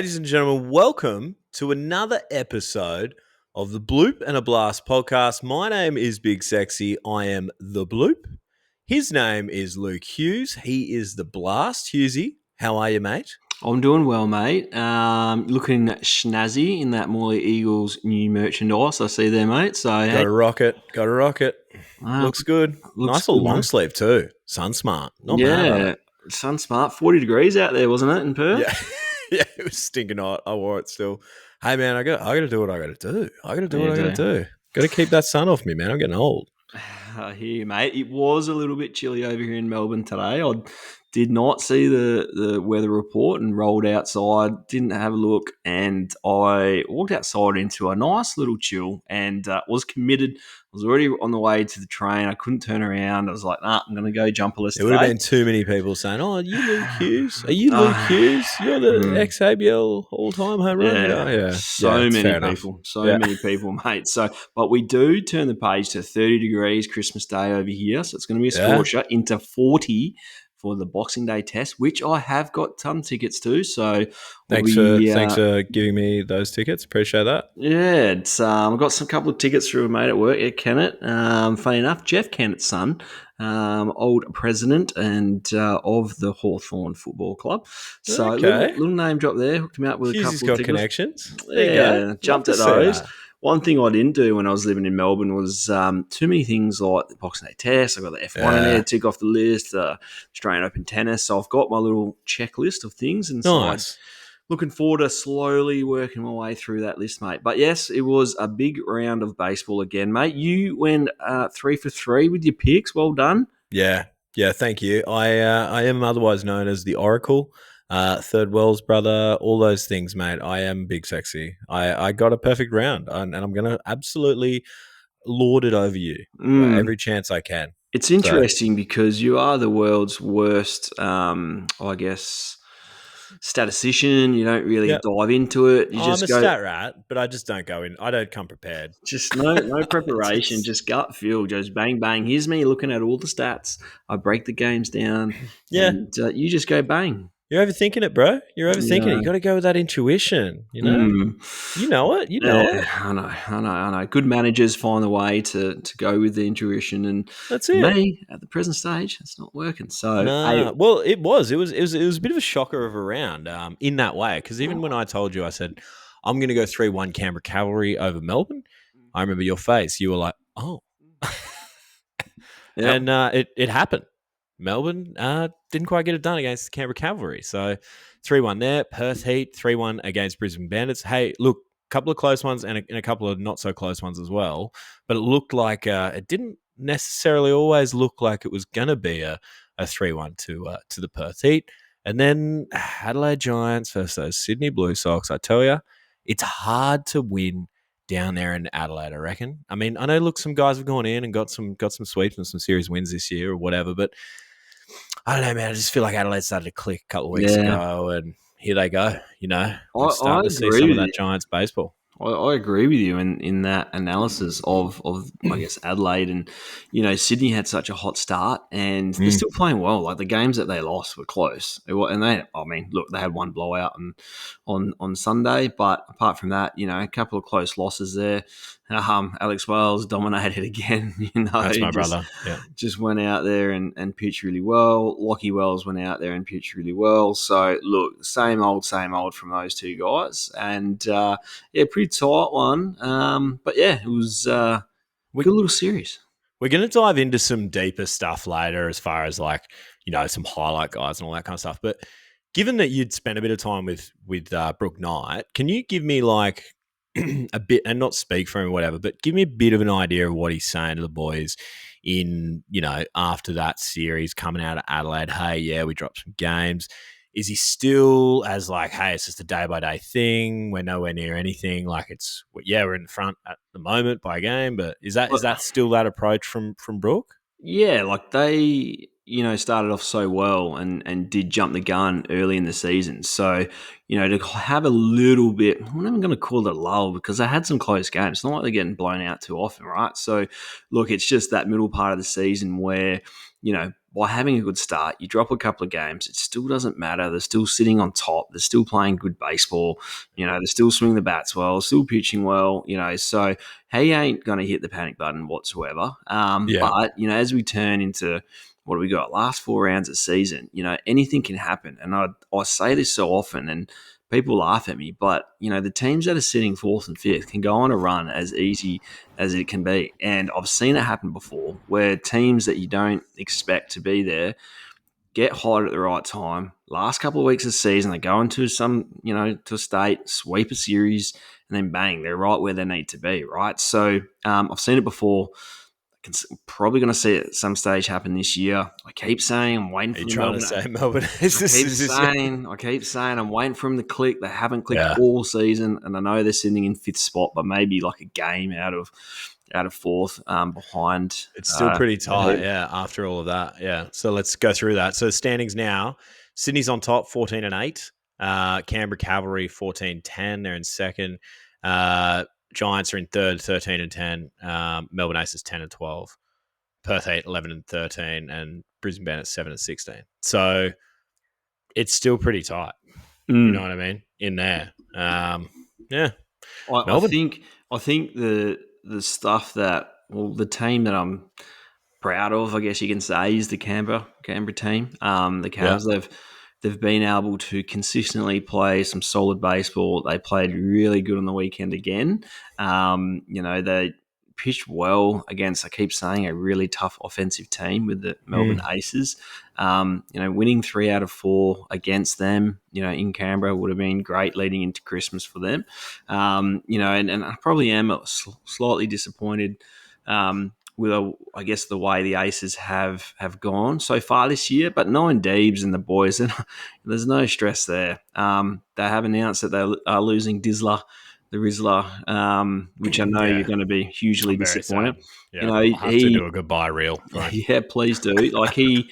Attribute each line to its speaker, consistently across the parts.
Speaker 1: Ladies and gentlemen, welcome to another episode of the Bloop and a Blast podcast. My name is Big Sexy. I am the Bloop. His name is Luke Hughes. He is the Blast. Hughesy, how are you, mate?
Speaker 2: I'm doing well, mate. Looking snazzy in that Morley Eagles new merchandise I see there, mate. So
Speaker 1: Got to rock it. Got to rock it. Looks good. Nice little long sleeve too. Sun smart. Not bad.
Speaker 2: Sun smart. 40 degrees out there, wasn't it, in Perth?
Speaker 1: Yeah. Yeah, it was stinking hot. I wore it still. Hey, man, I got to do what I got to do. I got to do what I got to do. Got to keep that sun off me, man. I'm getting old.
Speaker 2: I hear you, mate. It was a little bit chilly over here in Melbourne today. I did not see the weather report and rolled outside, didn't have a look, and I walked outside into a nice little chill and was committed. I was already on the way to the train. I couldn't turn around. I was like, nah, I'm going to go jumperless
Speaker 1: There would have been too many people saying, oh, are you Luke Hughes? Are you Luke Hughes? You're the ex-ABL all-time home run guy? Yeah.
Speaker 2: So many people, mate. So, but we do turn the page to 30 degrees Christmas Day over here. So it's going to be a scorcher into 40 for the Boxing Day test, which I have got some tickets to. So
Speaker 1: thanks for giving me those tickets. Appreciate that.
Speaker 2: Yeah, it's I've got some couple of tickets through a mate at work at Kennett. Funny enough, Jeff Kennett's son, old president and of the Hawthorn Football Club. So little name drop there. Hooked him out with a couple of tickets.
Speaker 1: Connections.
Speaker 2: There you go. Jumped at those. One thing I didn't do when I was living in Melbourne was too many things like the Boxing Day test. I've got the F1 in there, tick off the list, Australian Open tennis. So I've got my little checklist of things. And so looking forward to slowly working my way through that list, mate. But yes, it was a big round of baseball again, mate. You went 3 for 3 with your picks. Well done.
Speaker 1: Yeah, thank you. I am otherwise known as the Oracle. Third Wells brother, all those things, mate. I am Big Sexy. I got a perfect round, and I'm going to absolutely lord it over you every chance I can.
Speaker 2: It's interesting because you are the world's worst, I guess, statistician. You don't really dive into it.
Speaker 1: I'm a stat rat, but I just don't go in. I don't come prepared.
Speaker 2: Just no preparation, just gut feel, just bang, bang. Here's me looking at all the stats. I break the games down. And you just go bang.
Speaker 1: You're overthinking it, bro. You're overthinking it. You got to go with that intuition, you know? You know it. You know it.
Speaker 2: I know. Good managers find a way to go with the intuition, and
Speaker 1: that's it.
Speaker 2: Me, at the present stage, it's not working. So,
Speaker 1: well, it was a bit of a shocker of a round in that way, because even when I told you, I said, I'm going to go 3-1 Canberra Cavalry over Melbourne, I remember your face. You were like, oh. And it happened. Melbourne didn't quite get it done against the Canberra Cavalry. So 3-1 there. Perth Heat, 3-1 against Brisbane Bandits. Hey, look, a couple of close ones and a couple of not so close ones as well. But it looked like it didn't necessarily always look like it was going to be a 3-1 to the Perth Heat. And then Adelaide Giants versus those Sydney Blue Sox. I tell you, it's hard to win down there in Adelaide, I reckon. I mean, I know, look, some guys have gone in and got some sweeps and some series wins this year or whatever, but I don't know, man. I just feel like Adelaide started to click a couple of weeks ago, and here they go. You know, I'm starting to see some of that Giants baseball.
Speaker 2: I agree with you in that analysis of I guess Adelaide, and Sydney had such a hot start and they're still playing well. Like the games that they lost were close, and they had one blowout on Sunday, but apart from that, a couple of close losses there. Alex Wells dominated again.
Speaker 1: That's my brother. Yeah,
Speaker 2: just went out there and pitched really well. Lockie Wells went out there and pitched really well. So look, same old from those two guys, and pretty tight one. But yeah, it was a good little series.
Speaker 1: We're going to dive into some deeper stuff later, as far as some highlight guys and all that kind of stuff. But given that you'd spent a bit of time with Brooke Knight, can you give me a bit, and not speak for him or whatever, but give me a bit of an idea of what he's saying to the boys in, after that series coming out of Adelaide? Hey, yeah, we dropped some games. Is he still as hey, it's just a day-by-day thing, we're nowhere near anything, we're in front at the moment by a game, but is that still that approach from Brooke?
Speaker 2: Yeah, they started off so well and did jump the gun early in the season. So, to have a little bit, I'm not even going to call it a lull because they had some close games. It's not like they're getting blown out too often, right? So, look, it's just that middle part of the season where, by having a good start, you drop a couple of games, it still doesn't matter. They're still sitting on top. They're still playing good baseball. They're still swinging the bats well, still pitching well. So he ain't going to hit the panic button whatsoever.
Speaker 1: Yeah.
Speaker 2: But as we turn into what do we got? Last 4 rounds of season, anything can happen. And I say this so often, and people laugh at me, but the teams that are sitting fourth and fifth can go on a run as easy as it can be. And I've seen it happen before where teams that you don't expect to be there get hot at the right time. Last couple of weeks of the season, they go into to a state, sweep a series, and then bang, they're right where they need to be, right? So I've seen it before. Probably going to see it at some stage happen this year. I keep saying I'm waiting for the
Speaker 1: trying
Speaker 2: Melbourne.
Speaker 1: to say Melbourne.
Speaker 2: I keep saying I'm waiting for them to click. They haven't clicked all season, and I know they're sitting in fifth spot, but maybe like a game out of fourth behind.
Speaker 1: It's still pretty tight, after all of that. Yeah. So let's go through that. So standings now, Sydney's on top, 14-8. Canberra Cavalry, 14-10. They're in second. Giants are in third, 13-10. Melbourne Aces, 10-12. Perth 8, 11-13. And Brisbane Bandits, 7-16. So it's still pretty tight. You know what I mean? In there. Yeah.
Speaker 2: I think the stuff that, the team that I'm proud of, I guess you can say, is the Canberra team. The Cavs, they've been able to consistently play some solid baseball. They played really good on the weekend again. They pitched well against, I keep saying, a really tough offensive team with the Melbourne Aces. Winning 3 out of 4 against them, in Canberra would have been great leading into Christmas for them. And I probably am slightly disappointed with, I guess, the way the Aces have gone so far this year. But knowing Deebs and the boys, there's no stress there. They have announced that they are losing Dizzler, the Rizzler, which I know you're going to be hugely disappointed.
Speaker 1: Yeah, I'll have to do a goodbye reel. Right?
Speaker 2: Yeah, please do. Like he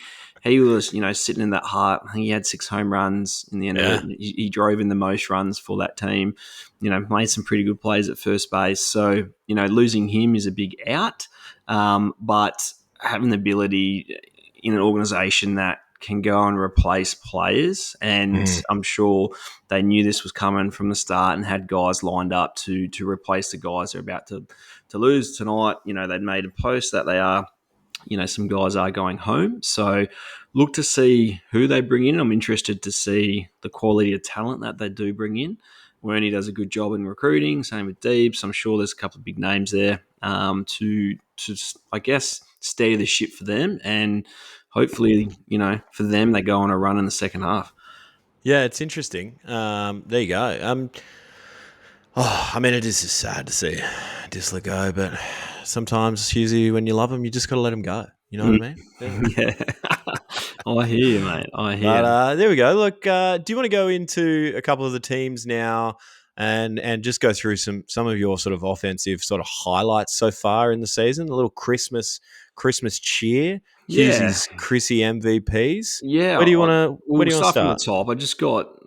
Speaker 2: was, sitting in that heart. I think he had 6 home runs in the end of it. He drove in the most runs for that team. Made some pretty good plays at first base. So, losing him is a big out. But having the ability in an organisation that can go and replace players, and I'm sure they knew this was coming from the start and had guys lined up to replace the guys they're about to lose tonight. They'd made a post that they are, some guys are going home. So look to see who they bring in. I'm interested to see the quality of talent that they do bring in. Wernie does a good job in recruiting, same with Deebs. I'm sure there's a couple of big names there to I guess, steady the ship for them. And hopefully, for them, they go on a run in the second half.
Speaker 1: Yeah, it's interesting. There you go. It is just sad to see Disler go, but sometimes, Hughesy, when you love them, you just got to let them go. You know what I mean?
Speaker 2: Yeah. I hear you, mate. I hear you.
Speaker 1: There we go. Look, do you want to go into a couple of the teams now and just go through some of your sort of offensive sort of highlights so far in the season? A little Christmas cheer. Hughesy's Chrissy MVPs.
Speaker 2: Yeah.
Speaker 1: Where do you want to? Where do you want to
Speaker 2: start?
Speaker 1: From
Speaker 2: the top.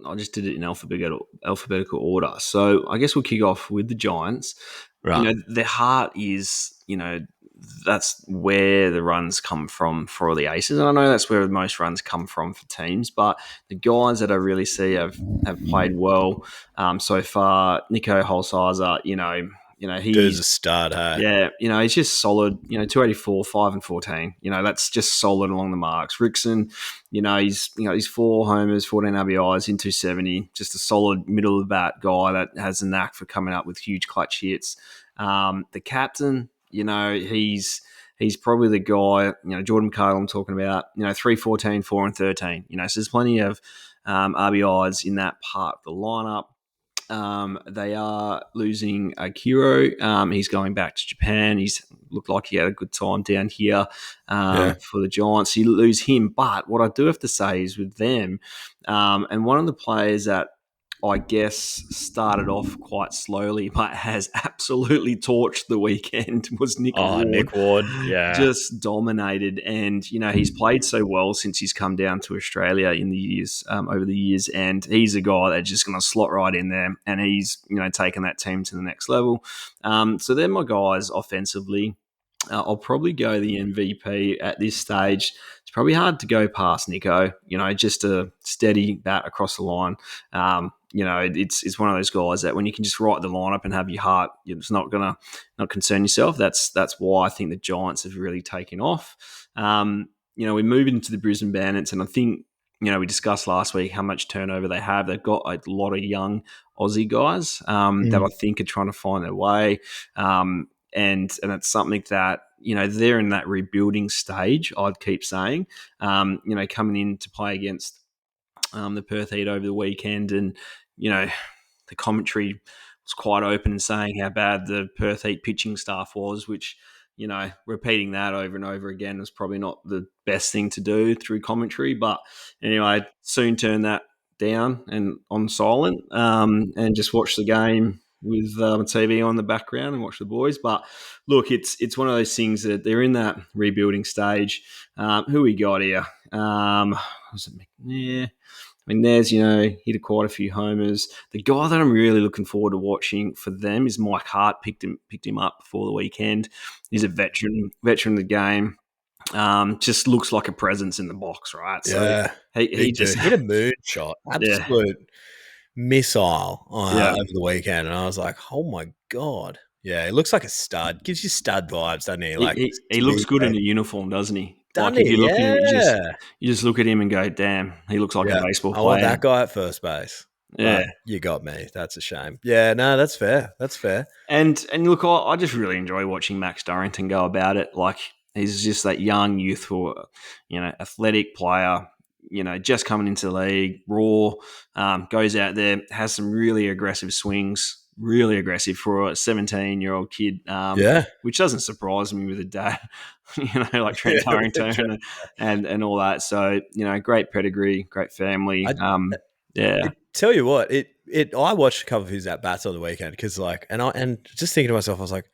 Speaker 2: I just did it in alphabetical order. So I guess we'll kick off with the Giants.
Speaker 1: Right.
Speaker 2: Their heart is, that's where the runs come from for the Aces. And I know that's where the most runs come from for teams. But the guys that I really see have played well so far. Nico Holsizer,
Speaker 1: he's a stud, hey?
Speaker 2: Yeah, he's just solid. 284, 5 and 14. That's just solid along the marks. Rickson, he's 4 homers, 14 RBIs in 270. Just a solid middle of the bat guy that has a knack for coming up with huge clutch hits. The captain, he's probably the guy. Jordan McHale I'm talking about. 314, 4 and 13. So there's plenty of RBIs in that part of the lineup. They are losing Akiro. He's going back to Japan. He's looked like he had a good time down here for the Giants. You lose him. But what I do have to say is with them, and one of the players that I guess started off quite slowly but has absolutely torched the weekend was Nick Ward.
Speaker 1: Nick Ward, yeah.
Speaker 2: Just dominated. And, he's played so well since he's come down to Australia in the years, over the years. And he's a guy that's just going to slot right in there. And he's, taken that team to the next level. So they're my guys offensively. I'll probably go the MVP at this stage. It's probably hard to go past Nico. Just a steady bat across the line. It's one of those guys that when you can just write the lineup and have your heart, it's not gonna not concern yourself. That's why I think the Giants have really taken off. We move into the Brisbane Bandits, and I think we discussed last week how much turnover they have. They've got a lot of young Aussie guys that I think are trying to find their way. And it's something that they're in that rebuilding stage. I'd keep saying, coming in to play against the Perth Heat over the weekend, and the commentary was quite open in saying how bad the Perth Heat pitching staff was, which repeating that over and over again was probably not the best thing to do through commentary. But anyway, soon turn that down and on silent and just watch the game with TV on the background and watch the boys. But look, it's one of those things that they're in that rebuilding stage. Who we got here? Was it McNair? I mean, there's, hit quite a few homers. The guy that I'm really looking forward to watching for them is Mike Hart. Picked him up before the weekend. He's a veteran of the game. Just looks like a presence in the box, right?
Speaker 1: Yeah.
Speaker 2: So he just
Speaker 1: hit a moonshot. Absolute missile over the weekend. And I was like, oh my God. Yeah, he looks like a stud. Gives you stud vibes, doesn't he? Like
Speaker 2: he looks good in a uniform, doesn't he?
Speaker 1: Doesn't
Speaker 2: if
Speaker 1: he?
Speaker 2: you look at him, you just look at him and go, "Damn, he looks like a baseball player."
Speaker 1: I want that guy at first base.
Speaker 2: Yeah,
Speaker 1: but you got me. That's a shame. Yeah, no, that's fair. That's fair.
Speaker 2: And look, I just really enjoy watching Max Durrington go about it. Like he's just that young, youthful, athletic player. Just coming into the league, raw, goes out there, has some really aggressive swings. Really aggressive for a 17-year-old kid, which doesn't surprise me with a dad, like Trent Durrington and all that. So, great pedigree, great family.
Speaker 1: Tell you what, I watched a couple of his at bats on the weekend because, and just thinking to myself, I was like,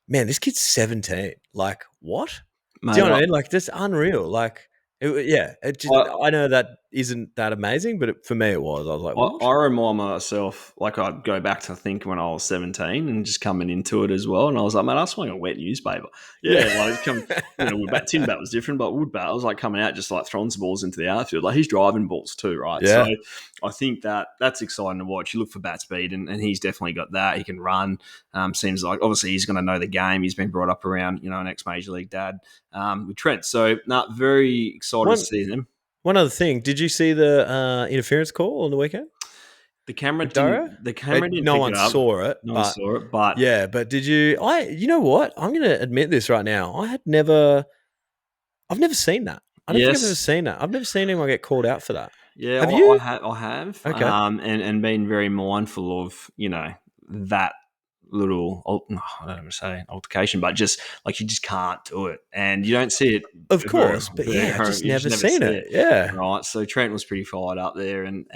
Speaker 1: man, this kid's 17. Like, what?
Speaker 2: Mate,
Speaker 1: do you know what I mean? Like, that's unreal. Like, I know that isn't that amazing, but for me it was. I was like, what?
Speaker 2: I remind myself, like I'd go back to think when I was 17 and just coming into it as well. And I was like, man, I was wearing a wet newspaper. Wood bat, tin bat was different, but wood bat, I was like coming out just like throwing some balls into the outfield. Like he's driving balls too, right?
Speaker 1: Yeah.
Speaker 2: So I think that's exciting to watch. You look for bat speed and he's definitely got that. He can run. Seems like obviously he's going to know the game. He's been brought up around, an ex-Major League dad with Trent. So very excited to see them.
Speaker 1: One other thing, did you see the interference call on the weekend?
Speaker 2: The camera didn't.
Speaker 1: No one saw it.
Speaker 2: But
Speaker 1: yeah. But did you? You know what? I'm going to admit this right now. I've never seen that. I don't think I've ever seen that. I've never seen anyone get called out for that.
Speaker 2: Yeah,
Speaker 1: have you?
Speaker 2: I have.
Speaker 1: Okay.
Speaker 2: And been very mindful of that little, I don't want to say altercation, but just like you just can't do it, and you don't see it.
Speaker 1: Of course, but I've just never seen it. Yeah,
Speaker 2: right. So Trent was pretty fired up there, and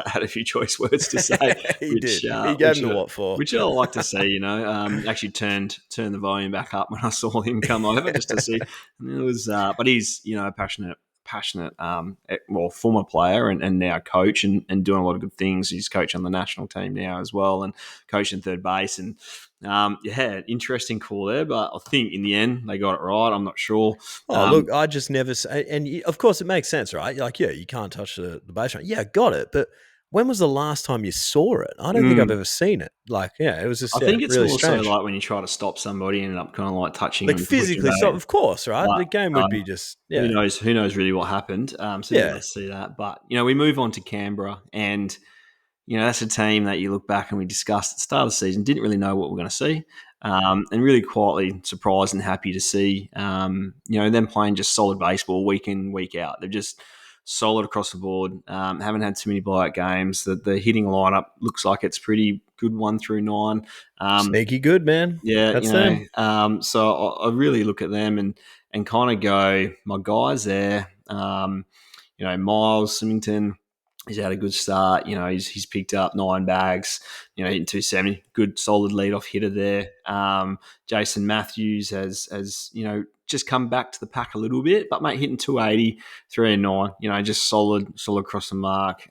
Speaker 2: had a few choice words to say.
Speaker 1: He did. He gave him the what for,
Speaker 2: which I like to see. Actually turned the volume back up when I saw him come over just to see. And it was, but he's a passionate former player and now coach and doing a lot of good things. He's coach on the national team now as well and coaching third base. And interesting call there, but I think in the end they got it right. I'm not sure.
Speaker 1: Look, I just never say, and of course it makes sense, right? Like, you can't touch the base run. Yeah, got it. But when was the last time you saw it? I don't think I've ever seen it. Like, it was just. I think it's really also
Speaker 2: like when you try to stop somebody and end up kind of like touching,
Speaker 1: like physically stop. Of course, right? But, the game would be just. Yeah.
Speaker 2: Who knows really what happened? Let's see that. But we move on to Canberra, and that's a team that you look back and we discussed at the start of the season. Didn't really know what we're going to see, and really quietly surprised and happy to see. Them playing just solid baseball week in, week out. They're just solid across the board. Haven't had too many blowout games. The hitting lineup looks like it's pretty good 1 through 9.
Speaker 1: Sneaky good, man.
Speaker 2: Yeah, that's them. So I really look at them and kind of go, my guys there. Miles Symington, he's had a good start. He's picked up 9 bags. Hitting 270, good solid leadoff hitter there. Jason Matthews has just come back to the pack a little bit, but mate, hitting 280, 3 and 9. Just solid across the mark.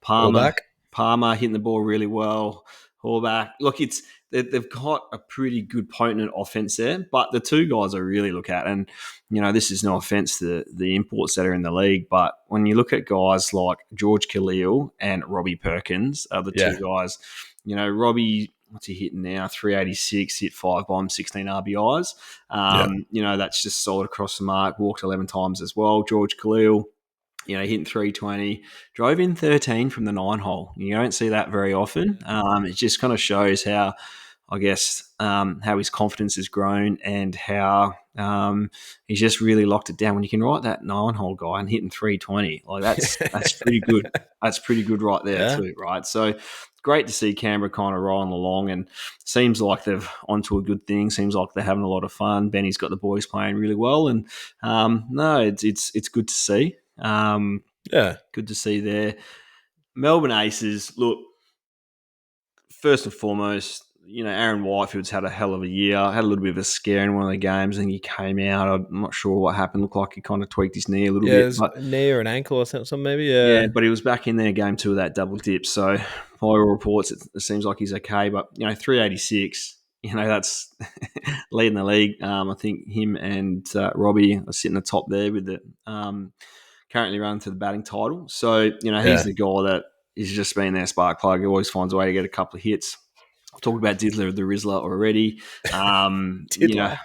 Speaker 2: Palmer hitting the ball really well. Horvath. Look, they've got a pretty good potent offense there, but the two guys I really look at, and this is no offense to the imports that are in the league, but when you look at guys like George Khalil and Robbie Perkins, are the two guys. Robbie, what's he hitting now? 386, hit 5 bombs, 16 RBIs. That's just solid across the mark. Walked 11 times as well. George Khalil, hitting 320, drove in 13 from the 9-hole. You don't see that very often. It just kind of shows how, I guess, how his confidence has grown and how he's just really locked it down. When you can write that 9-hole guy and hitting 320, like that's pretty good. That's pretty good right there too, right? So great to see Canberra kind of rolling along, and seems like they've onto a good thing. Seems like they're having a lot of fun. Benny's got the boys playing really well, and it's good to see. Good to see there. Melbourne Aces, look, first and foremost, Aaron Whitefield's had a hell of a year. Had a little bit of a scare in one of the games, and he came out. I'm not sure what happened. Looked like he kind of tweaked his knee a little bit.
Speaker 1: Yeah, knee or an ankle or something maybe.
Speaker 2: Yeah, but he was back in there game 2 of that double dip. So, by all reports, it seems like he's okay. But, 386, that's leading the league. I think him and Robbie are sitting at the top there with the currently running to the batting title. So, he's the guy that is just being their spark plug. He always finds a way to get a couple of hits. I've talked about Diddler the Rizzler already.
Speaker 1: Diddler.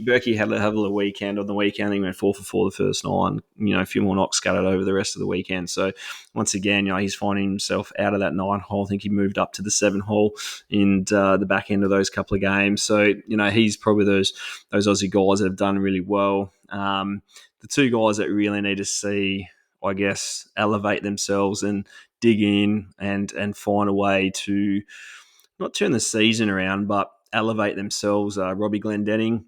Speaker 2: Berkey had a hell of a weekend. On the weekend, he went 4 for 4 the first 9. A few more knocks scattered over the rest of the weekend. So once again, he's finding himself out of that 9-hole. I think he moved up to the 7-hole in the back end of those couple of games. So he's probably those Aussie guys that have done really well. The two guys that really need to see, I guess, elevate themselves and dig in and find a way to not turn the season around, but elevate themselves. Robbie Glendenning,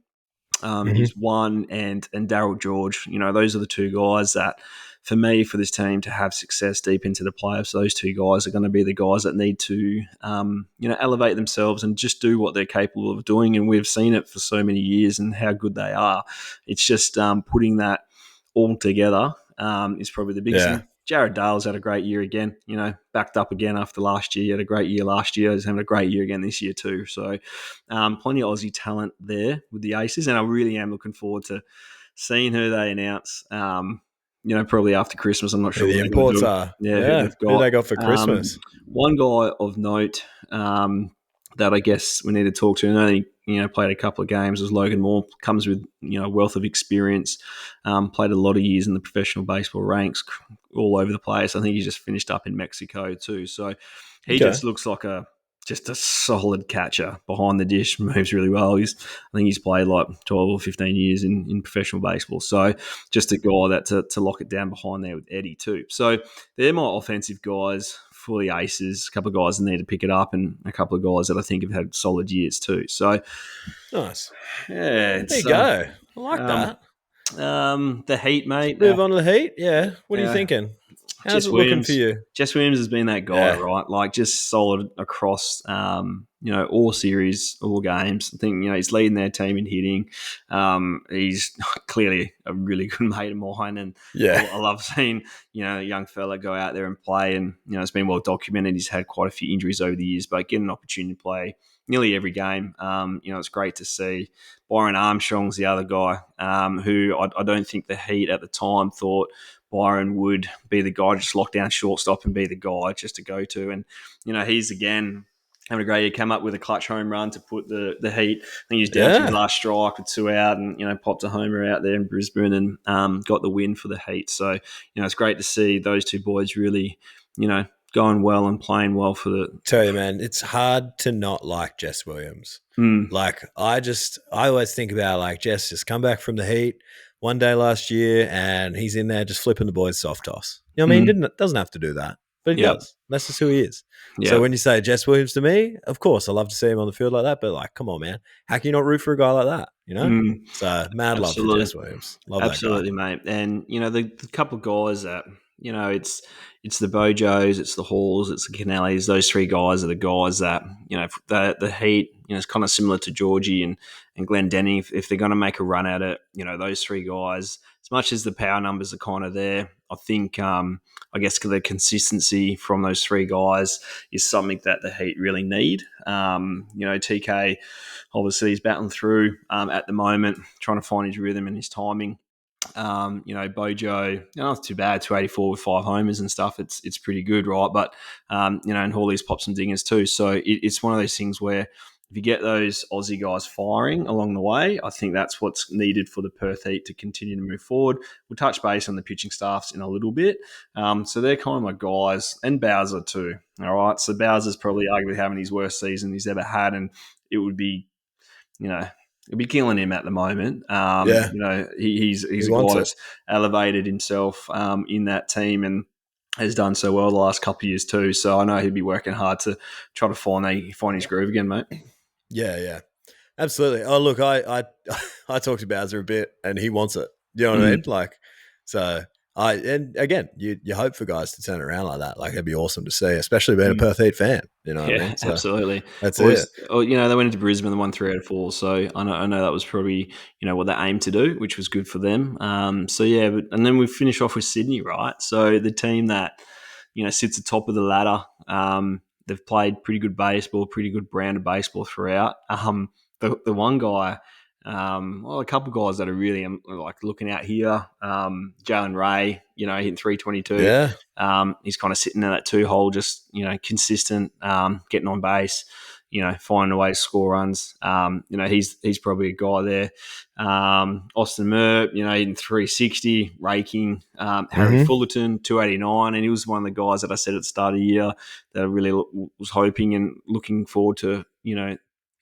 Speaker 2: he's one, and Darryl George. Those are the two guys that, for me, for this team to have success deep into the playoffs, those two guys are going to be the guys that need to, elevate themselves and just do what they're capable of doing. And we've seen it for so many years and how good they are. It's just putting that all together is probably the biggest thing. Jared Dale's had a great year again, backed up again after last year. He had a great year last year. He's having a great year again this year too. So plenty of Aussie talent there with the Aces, and I really am looking forward to seeing who they announce, probably after Christmas. I'm not sure
Speaker 1: who the imports are. Who they got for Christmas.
Speaker 2: One guy of note that I guess we need to talk to, and only played a couple of games, was Logan Moore. Comes with wealth of experience, played a lot of years in the professional baseball ranks all over the place. I think he just finished up in Mexico too, so he just looks like just a solid catcher behind the dish. Moves really well. I think he's played like 12 or 15 years in professional baseball, so just a guy that to lock it down behind there with Eddie too. So they're my offensive guys for the Aces. A couple of guys that need to pick it up, and a couple of guys that I think have had solid years too. So
Speaker 1: nice.
Speaker 2: Yeah.
Speaker 1: There you go. I like that.
Speaker 2: The Heat, mate.
Speaker 1: Move on to the Heat. Yeah. What are you thinking? How's it looking for you?
Speaker 2: Jess Williams has been that guy, right? Like just solid across, all series, all games. I think, he's leading their team in hitting. He's clearly a really good mate of mine. And I love seeing, a young fella go out there and play. And, it's been well documented. He's had quite a few injuries over the years, but getting an opportunity to play nearly every game. It's great to see. Byron Armstrong's the other guy who I don't think the Heat at the time thought Byron would be the guy to just lock down shortstop and be the guy just to go to. And, he's again having a great year, come up with a clutch home run to put the Heat. I think he was down to his last strike with 2 out and, popped a homer out there in Brisbane and got the win for the Heat. So, it's great to see those two boys really, going well and playing well for the...
Speaker 1: Tell you, man, it's hard to not like Jess Williams. Like, I always think about, like, Jess just come back from the Heat one day last year and he's in there just flipping the boys soft toss. You know what I mean? Doesn't have to do that, but he does. That's just who he is. So when you say Jess Williams to me, of course, I love to see him on the field like that, but like, come on, man. How can you not root for a guy like that, So mad love for Jess Williams. Love
Speaker 2: Absolutely,
Speaker 1: that guy.
Speaker 2: mate. And, the couple of guys that, it's the Bojos, it's the Halls, it's the Canellis. Those three guys are the guys that, the Heat, it's kind of similar to Georgie and Glendenning. If they're going to make a run at it, those three guys as much as the power numbers are kind of there, I think I guess the consistency from those three guys is something that the Heat really need. TK obviously is battling through at the moment, trying to find his rhythm and his timing. Bojo, not too bad, 284 with 5 homers and stuff. It's pretty good, right? But, and Hawley's popped some dingers too. So it's one of those things where if you get those Aussie guys firing along the way, I think that's what's needed for the Perth Heat to continue to move forward. We'll touch base on the pitching staffs in a little bit. So they're kind of my guys, and Bowser too. All right. So Bowser's probably arguably having his worst season he's ever had, and it would be, it'd be killing him at the moment. He's a guy that's elevated himself in that team and has done so well the last couple of years too. So I know he'd be working hard to try to find his groove again, mate.
Speaker 3: Yeah, absolutely. Oh, look, I talked to Bowser a bit, and he wants it. You know what I mean? Like, so and again, you hope for guys to turn around like that. Like, it'd be awesome to see, especially being a Perth Heat fan. You know what I mean? So
Speaker 2: absolutely.
Speaker 3: That's it.
Speaker 2: They went into Brisbane and won 3 out of 4. So I know that was probably what they aimed to do, which was good for them. And then we finish off with Sydney, right? So the team that sits atop of the ladder. They've played pretty good baseball, pretty good brand of baseball throughout. The one guy. A couple of guys that are really like looking out here. Jalen Ray, hitting 322.
Speaker 3: Yeah.
Speaker 2: He's kind of sitting in that 2-hole, just consistent, getting on base. Finding a way to score runs. He's probably a guy there. Austin Merp, hitting 360, raking. Harry Fullerton, 289, and he was one of the guys that I said at the start of the year that I really was hoping and looking forward to,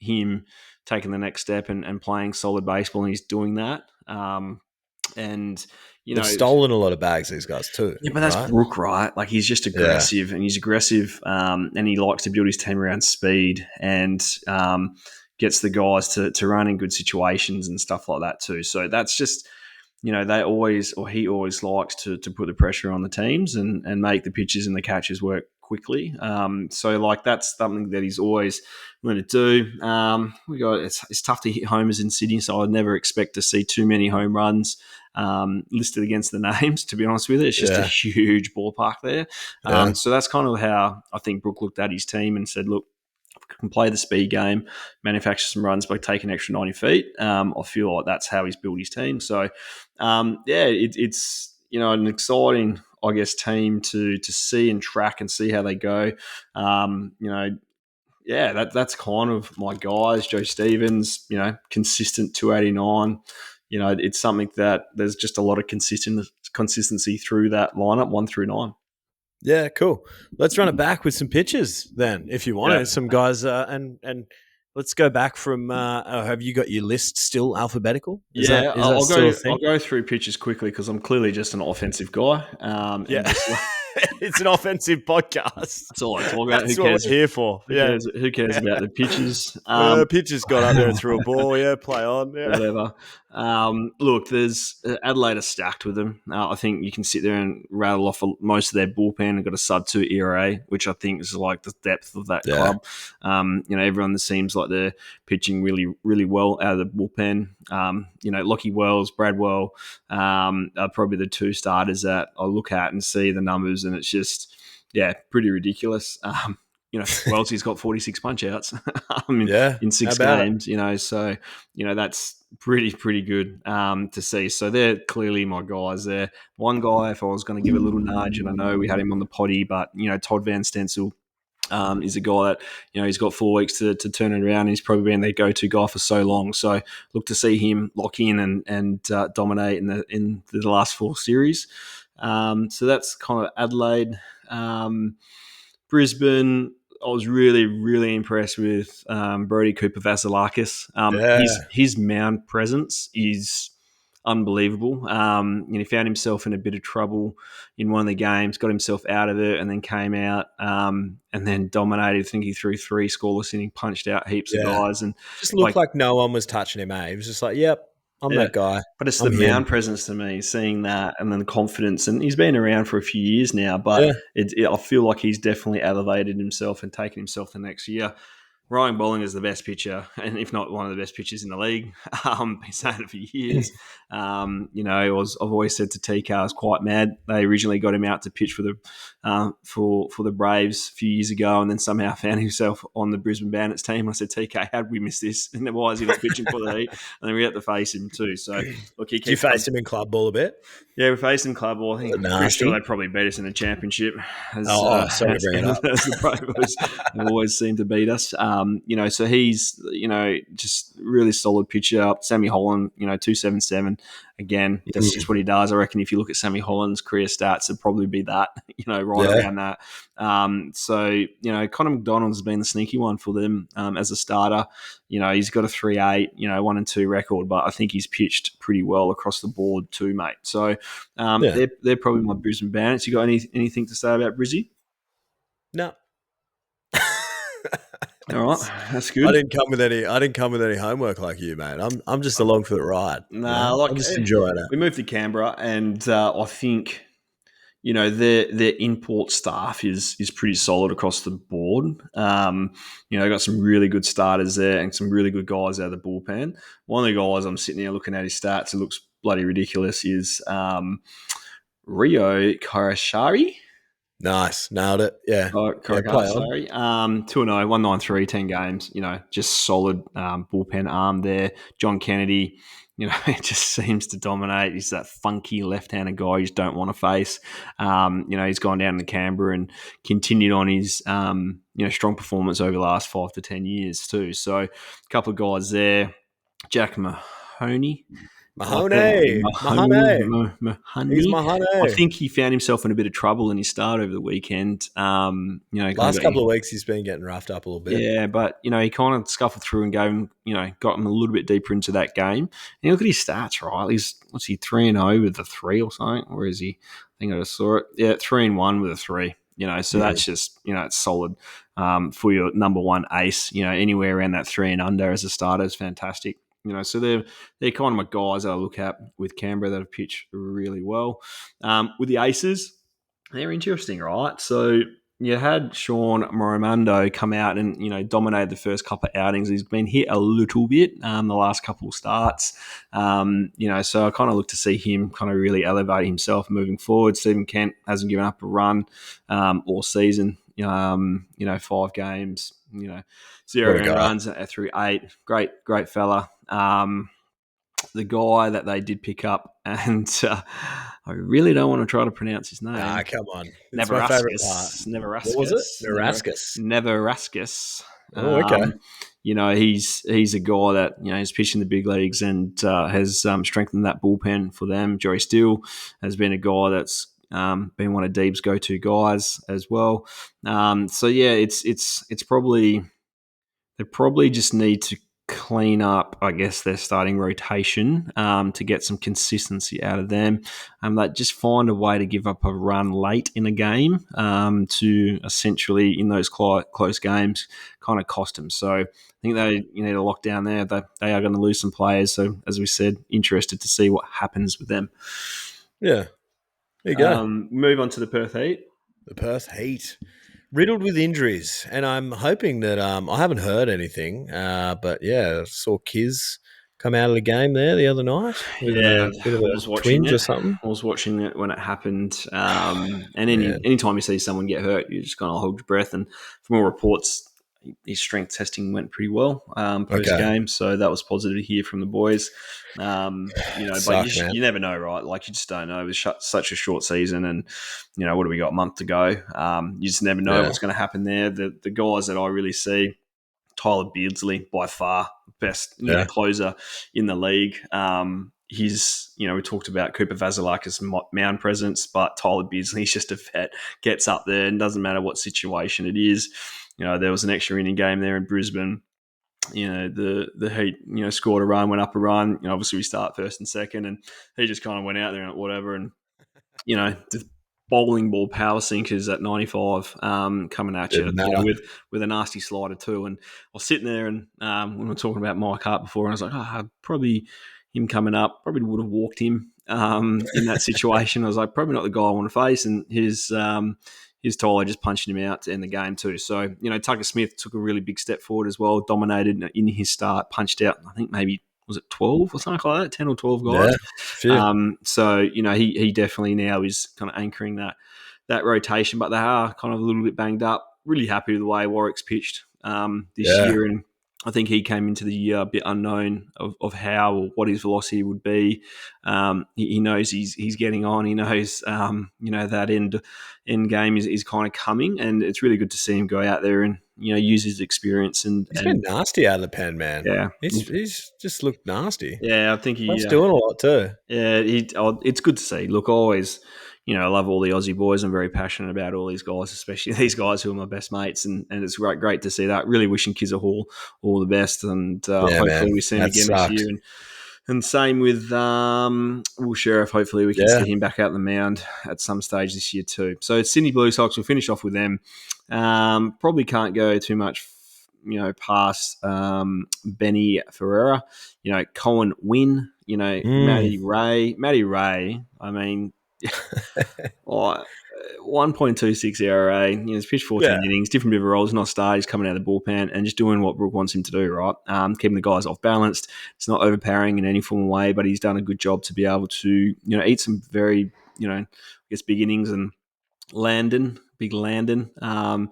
Speaker 2: him taking the next step and playing solid baseball, and he's doing that.
Speaker 3: They've stolen a lot of bags, these guys too.
Speaker 2: Yeah, but that's Brook, right? Like, he's just aggressive, and he's aggressive, and he likes to build his team around speed and gets the guys to run in good situations and stuff like that too. So that's just, he always likes to put the pressure on the teams and make the pitches and the catches work quickly. That's something that he's always going to do. It's tough to hit homers in Sydney, so I'd never expect to see too many home runs listed against the names, to be honest with you. It's just a huge ballpark there. So that's kind of how I think Brook looked at his team and said, look, if we can play the speed game, manufacture some runs by taking an extra 90 feet, I feel like that's how he's built his team. So, it's an exciting, I guess, team to see and track and see how they go. That's kind of my guys. Joe Stevens, consistent 289. It's something that there's just a lot of consistency through that lineup, 1 through 9.
Speaker 3: Yeah, cool. Let's run it back with some pitches then, if you want. Some guys, and let's go back from. Have you got your list still alphabetical?
Speaker 2: I'll go through pitches quickly because I'm clearly just an offensive guy.
Speaker 3: It's an offensive podcast.
Speaker 2: That's all I talk about.
Speaker 3: That's what we're here for.
Speaker 2: Who cares about the pitches?
Speaker 3: Pitches got up there and threw a ball. Play on.
Speaker 2: Whatever. Look, there's Adelaide are stacked with them. I think you can sit there and rattle off most of their bullpen and got a sub-2 ERA, which I think is like the depth of that club. Everyone seems like they're pitching really, really well out of the bullpen. Lockie Wells, Bradwell are probably the 2 starters that I look at and see the numbers, and it's just, pretty ridiculous. Wellesley's got 46 punch-outs in 6 games, so, that's pretty good to see. So they're clearly my guys there. One guy, if I was going to give a little nudge, and I know we had him on the potty, but, Todd Van Stencil is a guy that, he's got 4 weeks to turn it around, and he's probably been their go-to guy for so long. So look to see him lock in and dominate in the last 4 series. So that's kind of Adelaide. Brisbane, I was really, really impressed with Brody Cooper Vasilakis. His mound presence is unbelievable. He found himself in a bit of trouble in one of the games, got himself out of it, and then came out and then dominated. I think he threw 3 scoreless innings, punched out heaps of guys, and
Speaker 3: just looked like no one was touching him. He was just like, "Yep, I'm that guy."
Speaker 2: But it's the mound presence to me, seeing that, and then the confidence. And he's been around for a few years now, but I feel like he's definitely elevated himself and taken himself the next year. Ryan Bolling is the best pitcher, and if not one of the best pitchers in the league. Been saying it for years. I've always said to TK, I was quite mad. They originally got him out to pitch for the Braves a few years ago, and then somehow found himself on the Brisbane Bandits team. I said, TK, how did we miss this? And why is he not pitching for the Heat? And then we had to face him too. So look,
Speaker 3: Did you face him in club ball a bit?
Speaker 2: Yeah, we faced him club ball. I think I'm pretty sure they probably beat us in the championship.
Speaker 3: Sorry to bring it up.
Speaker 2: As the Bravos always seem to beat us. So he's, just really solid pitcher. Sammy Holland, 277. Again, that's just what he does. I reckon if you look at Sammy Holland's career stats, it'd probably be that, around that. Connor McDonald's been the sneaky one for them as a starter. He's got a 3.8, 1 and 2 record, but I think he's pitched pretty well across the board too, mate. So they're probably my Brisbane Bandits. You got anything to say about Brizzy?
Speaker 3: No.
Speaker 2: All right, that's good.
Speaker 3: I didn't come with any homework like you, mate. I'm just along for the ride.
Speaker 2: I'm
Speaker 3: just enjoying it.
Speaker 2: We moved to Canberra, and I think their import staff is pretty solid across the board. They've got some really good starters there and some really good guys out of the bullpen. One of the guys I'm sitting here looking at his stats, it looks bloody ridiculous, is Rio Karashari.
Speaker 3: Nice. Nailed it. Yeah.
Speaker 2: Karashari. 2-0, 193, 10 games. Just solid bullpen arm there. John Kennedy, it just seems to dominate. He's that funky left-handed guy you just don't want to face. He's gone down to Canberra and continued on his, strong performance over the last 5 to 10 years too. So a couple of guys there. Jack Mahoney.
Speaker 3: Mahoney. He's Mahoney.
Speaker 2: I think he found himself in a bit of trouble in his start over the weekend.
Speaker 3: Last couple of weeks he's been getting roughed up a little bit.
Speaker 2: Yeah, but he kind of scuffled through and got him a little bit deeper into that game. And look at his stats, right? He's 3-0 with a 3 or something, or is he? I think I just saw it. Yeah, 3-1 with a 3. So that's just it's solid for your number one ace. Anywhere around that 3 and under as a starter is fantastic. So they're kind of my guys that I look at with Canberra that have pitched really well. With the aces, they're interesting, right? So you had Sean Morimondo come out and, dominated the first couple of outings. He's been hit a little bit the last couple of starts. So I kind of look to see him kind of really elevate himself moving forward. Stephen Kent hasn't given up a run all season. 5 games, 0 runs through 8. Great fella. The guy that they did pick up, and I really don't want to try to pronounce his name.
Speaker 3: Come on. It's my favorite part.
Speaker 2: Neverascus.
Speaker 3: What was it?
Speaker 2: Neverascus.
Speaker 3: Oh, okay.
Speaker 2: He's a guy that, is pitching the big leagues and has strengthened that bullpen for them. Joey Steele has been a guy that's been one of Deeb's go-to guys as well. It's probably they probably just need to clean up, I guess, their starting rotation to get some consistency out of them. Like just find a way to give up a run late in a game to essentially, in those close games, kind of cost them. So I think they need to lock down there. They are going to lose some players. So as we said, interested to see what happens with them.
Speaker 3: Yeah. There you go.
Speaker 2: Move on to the Perth Heat.
Speaker 3: The Perth Heat. Riddled with injuries, and I'm hoping that I haven't heard anything, but I saw Kiz come out of the game there the other night with a bit of a twinge or something.
Speaker 2: I was watching it when it happened, and anytime you see someone get hurt, you just kind of hold your breath. And from all reports, his strength testing went pretty well post-game, so that was positive to hear from the boys. But you never know, right? Like, you just don't know. It was such a short season, and, what do we got, a month to go? You just never know what's going to happen there. The guys that I really see, Tyler Beardsley, by far best closer in the league. We talked about Cooper Vasilakis' mound presence, but Tyler Beardsley is just a vet, gets up there, and doesn't matter what situation it is. There was an extra inning game there in Brisbane. The Heat, scored a run, went up a run. Obviously we start first and second, and he just kind of went out there and whatever. And, the bowling ball power sinkers at 95 coming at you, with a nasty slider too. And I was sitting there and when we were talking about Mike Hart before, and I was like, probably him coming up, probably would have walked him in that situation. I was like, probably not the guy I want to face. And his his Tyler just punching him out to end the game too. So, Tucker Smith took a really big step forward as well, dominated in his start, punched out, I think maybe, was it 12 or something like that, 10 or 12 guys?
Speaker 3: Yeah,
Speaker 2: so, he definitely now is kind of anchoring that rotation, but they are kind of a little bit banged up. Really happy with the way Warwick's pitched this year, and I think he came into the year a bit unknown of how or what his velocity would be. He knows he's getting on. He knows that end game is kind of coming, and it's really good to see him go out there and use his experience. And
Speaker 3: he's been nasty out of the pen, man.
Speaker 2: Yeah,
Speaker 3: he's just looked nasty.
Speaker 2: Yeah, I think
Speaker 3: he's doing a lot too.
Speaker 2: Yeah, it's good to see. Look, always. I love all the Aussie boys. I'm very passionate about all these guys, especially these guys who are my best mates, and it's great to see that. Really wishing Kiz all the best, and hopefully we see him again this year. And same with Will Sheriff. Hopefully we can see him back out on the mound at some stage this year too. So it's Sydney Blue Sox. We'll finish off with them. Probably can't go too much past Benny Ferreira. Colin Wynn. Matty Ray. I mean. 1.26 ERA. He's pitched 14 innings, different bit of roles, not a star. He's coming out of the bullpen and just doing what Brooke wants him to do, right? Keeping the guys off balanced. It's not overpowering in any form of way, but he's done a good job to be able to, eat some very, big innings. And Big Landon, 2-2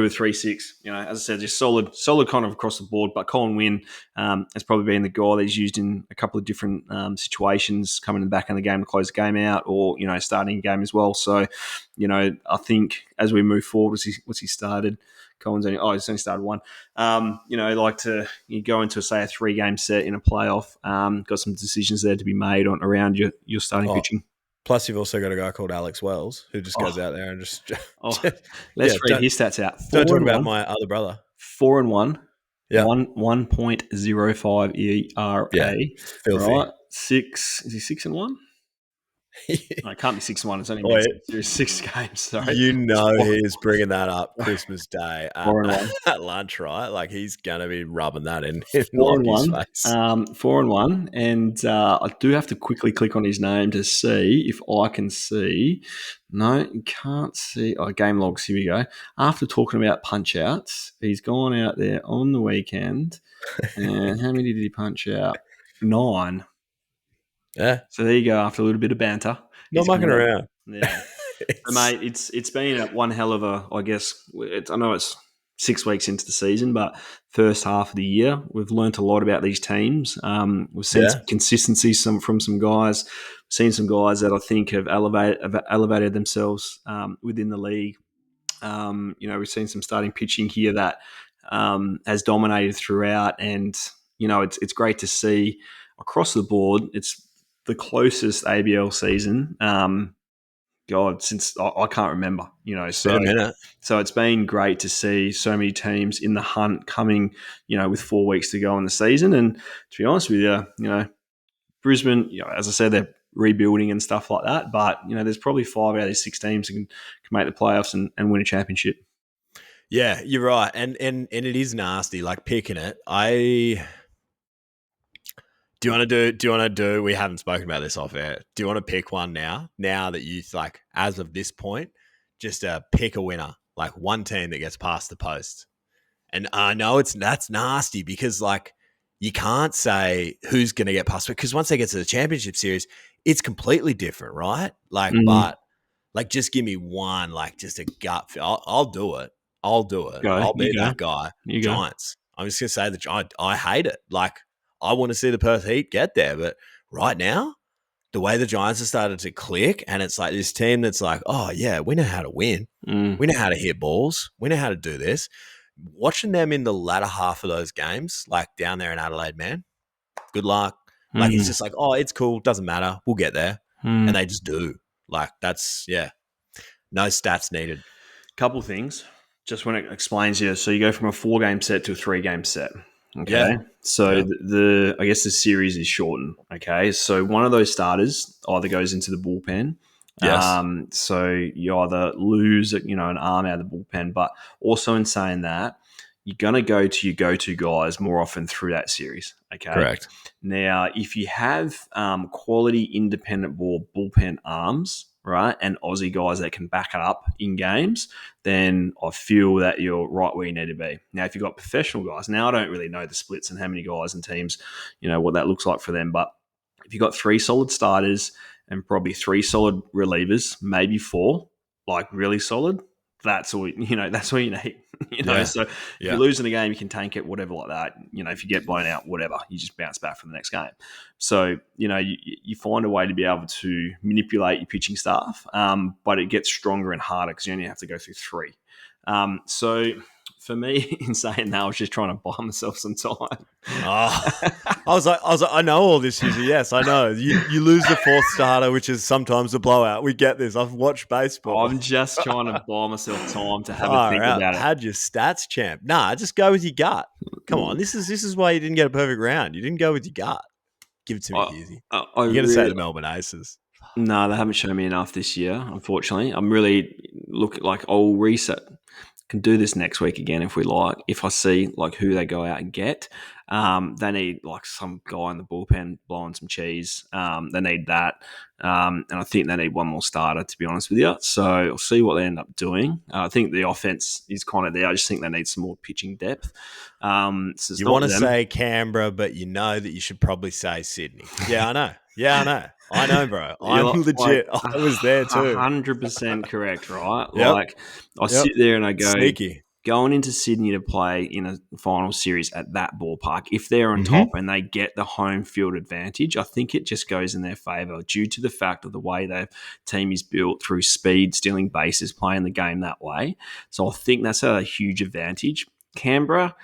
Speaker 2: with 3-6. As I said, just solid kind of across the board. But Colin Wynn has probably been the guy that he's used in a couple of different situations, coming in the back end of the game to close the game out, or starting a game as well. So, I think as we move forward, what's he started? Colin's he's only started one. Like to go into say a 3-game set in a playoff. Got some decisions there to be made around your starting pitching.
Speaker 3: Plus, you've also got a guy called Alex Wells who just goes out there and just.
Speaker 2: Let's read his stats out.
Speaker 3: Don't talk about my other brother.
Speaker 2: 4-1. Yeah. 1.05 ERA.
Speaker 3: Yeah. Filthy.
Speaker 2: Right. 6. Is he 6-1? No, it can't be 6-1. It's only been 6 games. Sorry.
Speaker 3: He is bringing that up Christmas Day at lunch, right? Like he's gonna be rubbing that in
Speaker 2: 4-1 face. 4-1, and I do have to quickly click on his name to see if I can see. No, you can't see. Game logs. Here we go. After talking about punch outs, he's gone out there on the weekend, and how many did he punch out? 9.
Speaker 3: Yeah.
Speaker 2: So there you go. After a little bit of banter,
Speaker 3: not mucking around.
Speaker 2: Yeah, mate. It's been one hell of a. I guess I know it's 6 weeks into the season, but first half of the year, we've learnt a lot about these teams. We've seen some consistency from some guys. We've seen some guys that I think have elevated themselves within the league. We've seen some starting pitching here that has dominated throughout, and it's great to see across the board. It's the closest ABL season, since I can't remember, so it's been great to see so many teams in the hunt coming, with 4 weeks to go in the season. And to be honest with you, Brisbane, as I said, they're rebuilding and stuff like that, but there's probably 5 out of these 6 teams that can make the playoffs and win a championship.
Speaker 3: Yeah, you're right, and it is nasty, like picking it. Do you want to do, we haven't spoken about this off air. Do you want to pick one now that you as of this point, just pick a winner, like one team that gets past the post? And I know that's nasty because you can't say who's going to get past it, because once they get to the championship series, it's completely different, right? But just give me one, just a gut feel. I'll do it. I'll be that guy. Giants. I'm just going to say the Giants. I hate it. I want to see the Perth Heat get there, but right now, the way the Giants have started to click, and it's like this team that's oh yeah, we know how to win. We know how to hit balls. We know how to do this. Watching them in the latter half of those games, down there in Adelaide, man, good luck. It's just it's cool. Doesn't matter. We'll get there. And they just do. That's, no stats needed.
Speaker 2: Couple things, just when it explains you. So you go from a 4-game set to a 3-game set. Okay.
Speaker 3: Yeah.
Speaker 2: So I guess the series is shortened. Okay. So one of those starters either goes into the bullpen.
Speaker 3: Yes.
Speaker 2: So you either lose, an arm out of the bullpen, but also in saying that, you're going to go to your go-to guys more often through that series. Okay.
Speaker 3: Correct.
Speaker 2: Now, if you have quality independent bullpen arms, right, and Aussie guys that can back it up in games, then I feel that you're right where you need to be. Now, if you've got professional guys, now I don't really know the splits and how many guys and teams, what that looks like for them, but if you've got 3 solid starters and probably 3 solid relievers, maybe 4, like really solid, that's all that's all you need.
Speaker 3: Yeah.
Speaker 2: So if
Speaker 3: Yeah.
Speaker 2: you're losing a game, you can tank it, whatever like that. If you get blown out, whatever, you just bounce back for the next game. So you find a way to be able to manipulate your pitching staff, but it gets stronger and harder because you only have to go through 3. So for me, in saying that, I was just trying to buy myself some time.
Speaker 3: I was like, I know all this, Hughesy. Yes, I know. You lose the 4th starter, which is sometimes a blowout. We get this. I've watched baseball.
Speaker 2: I'm just trying to buy myself time to have a think about it.
Speaker 3: Had your stats, champ. Nah, just go with your gut. Come on, this is why you didn't get a perfect round. You didn't go with your gut. Give it to me, Hughesy. You're going to say the Melbourne Aces.
Speaker 2: No, they haven't shown me enough this year, unfortunately. I'm really looking like I'll reset. Can do this next week again if we like. If I see like who they go out and get, they need like some guy in the bullpen blowing some cheese. They need that, and I think they need one more starter. To be honest with you, so I'll see what they end up doing. I think the offense is kind of there. I just think they need some more pitching depth. So
Speaker 3: you want to say Canberra, but you know that you should probably say Sydney. Yeah, I know. I know, bro. I'm legit. I was there too.
Speaker 2: 100% correct, right?
Speaker 3: Yep.
Speaker 2: Like I sit there and I go,
Speaker 3: sneaky.
Speaker 2: Going into Sydney to play in a final series at that ballpark, if they're on top and they get the home field advantage, I think it just goes in their favour due to the fact of the way their team is built through speed, stealing bases, playing the game that way. So I think that's a huge advantage. Canberra,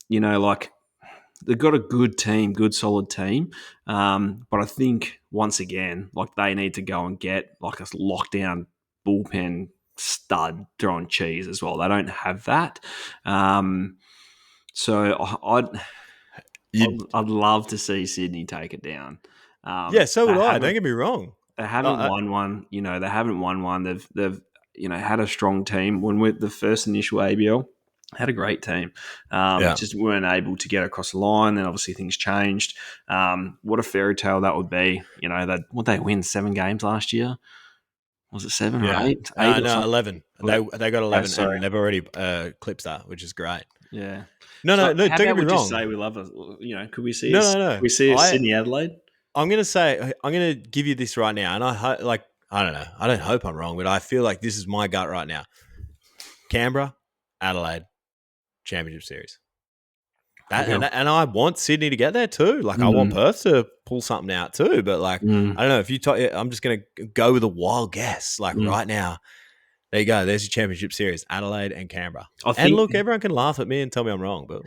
Speaker 2: they've got a good team, good solid team. But I think once again, like they need to go and get like a lockdown bullpen stud throwing cheese as well. They don't have that. So I'd love to see Sydney take it down.
Speaker 3: So would I. Don't get me wrong.
Speaker 2: They haven't won one. They haven't won one. They've had a strong team. When with the first initial ABL, had a great team. Just weren't able to get across the line. Then obviously things changed. What a fairy tale that would be. Would they win 7 games last year? Was it 7 or 8? 8
Speaker 3: no, 11. They got 11, and they've already clipped that, which is great.
Speaker 2: Yeah.
Speaker 3: No, don't get me wrong.
Speaker 2: Just say we love it. Could we see? No. Could we see Sydney Adelaide?
Speaker 3: I'm gonna give you this right now, and I don't know. I don't hope I'm wrong, but I feel like this is my gut right now. Canberra, Adelaide, Championship Series. And I want Sydney to get there too. Like I want Perth to pull something out too. But like I don't know if you talk. I'm just gonna go with a wild guess. Like right now, there you go. There's your Championship Series: Adelaide and Canberra. And look, everyone can laugh at me and tell me I'm wrong, but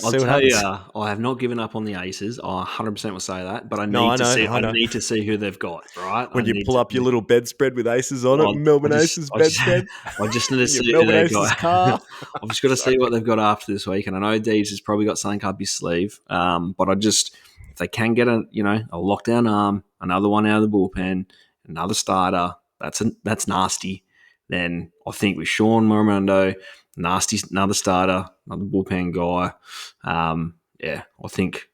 Speaker 2: I'll tell you, I have not given up on the Aces. I 100% will say that, but I need to see who they've got. Right
Speaker 3: when you pull up your little bedspread with Aces on it, Melbourne Aces bedspread.
Speaker 2: I just need to see who they've got. I've just got to see what they've got after this week, and I know Deeves has probably got something up his sleeve. But if they can get a lockdown arm, another one out of the bullpen, another starter, that's nasty. Then I think with Sean Morimondo, nasty, another starter, another bullpen guy. I think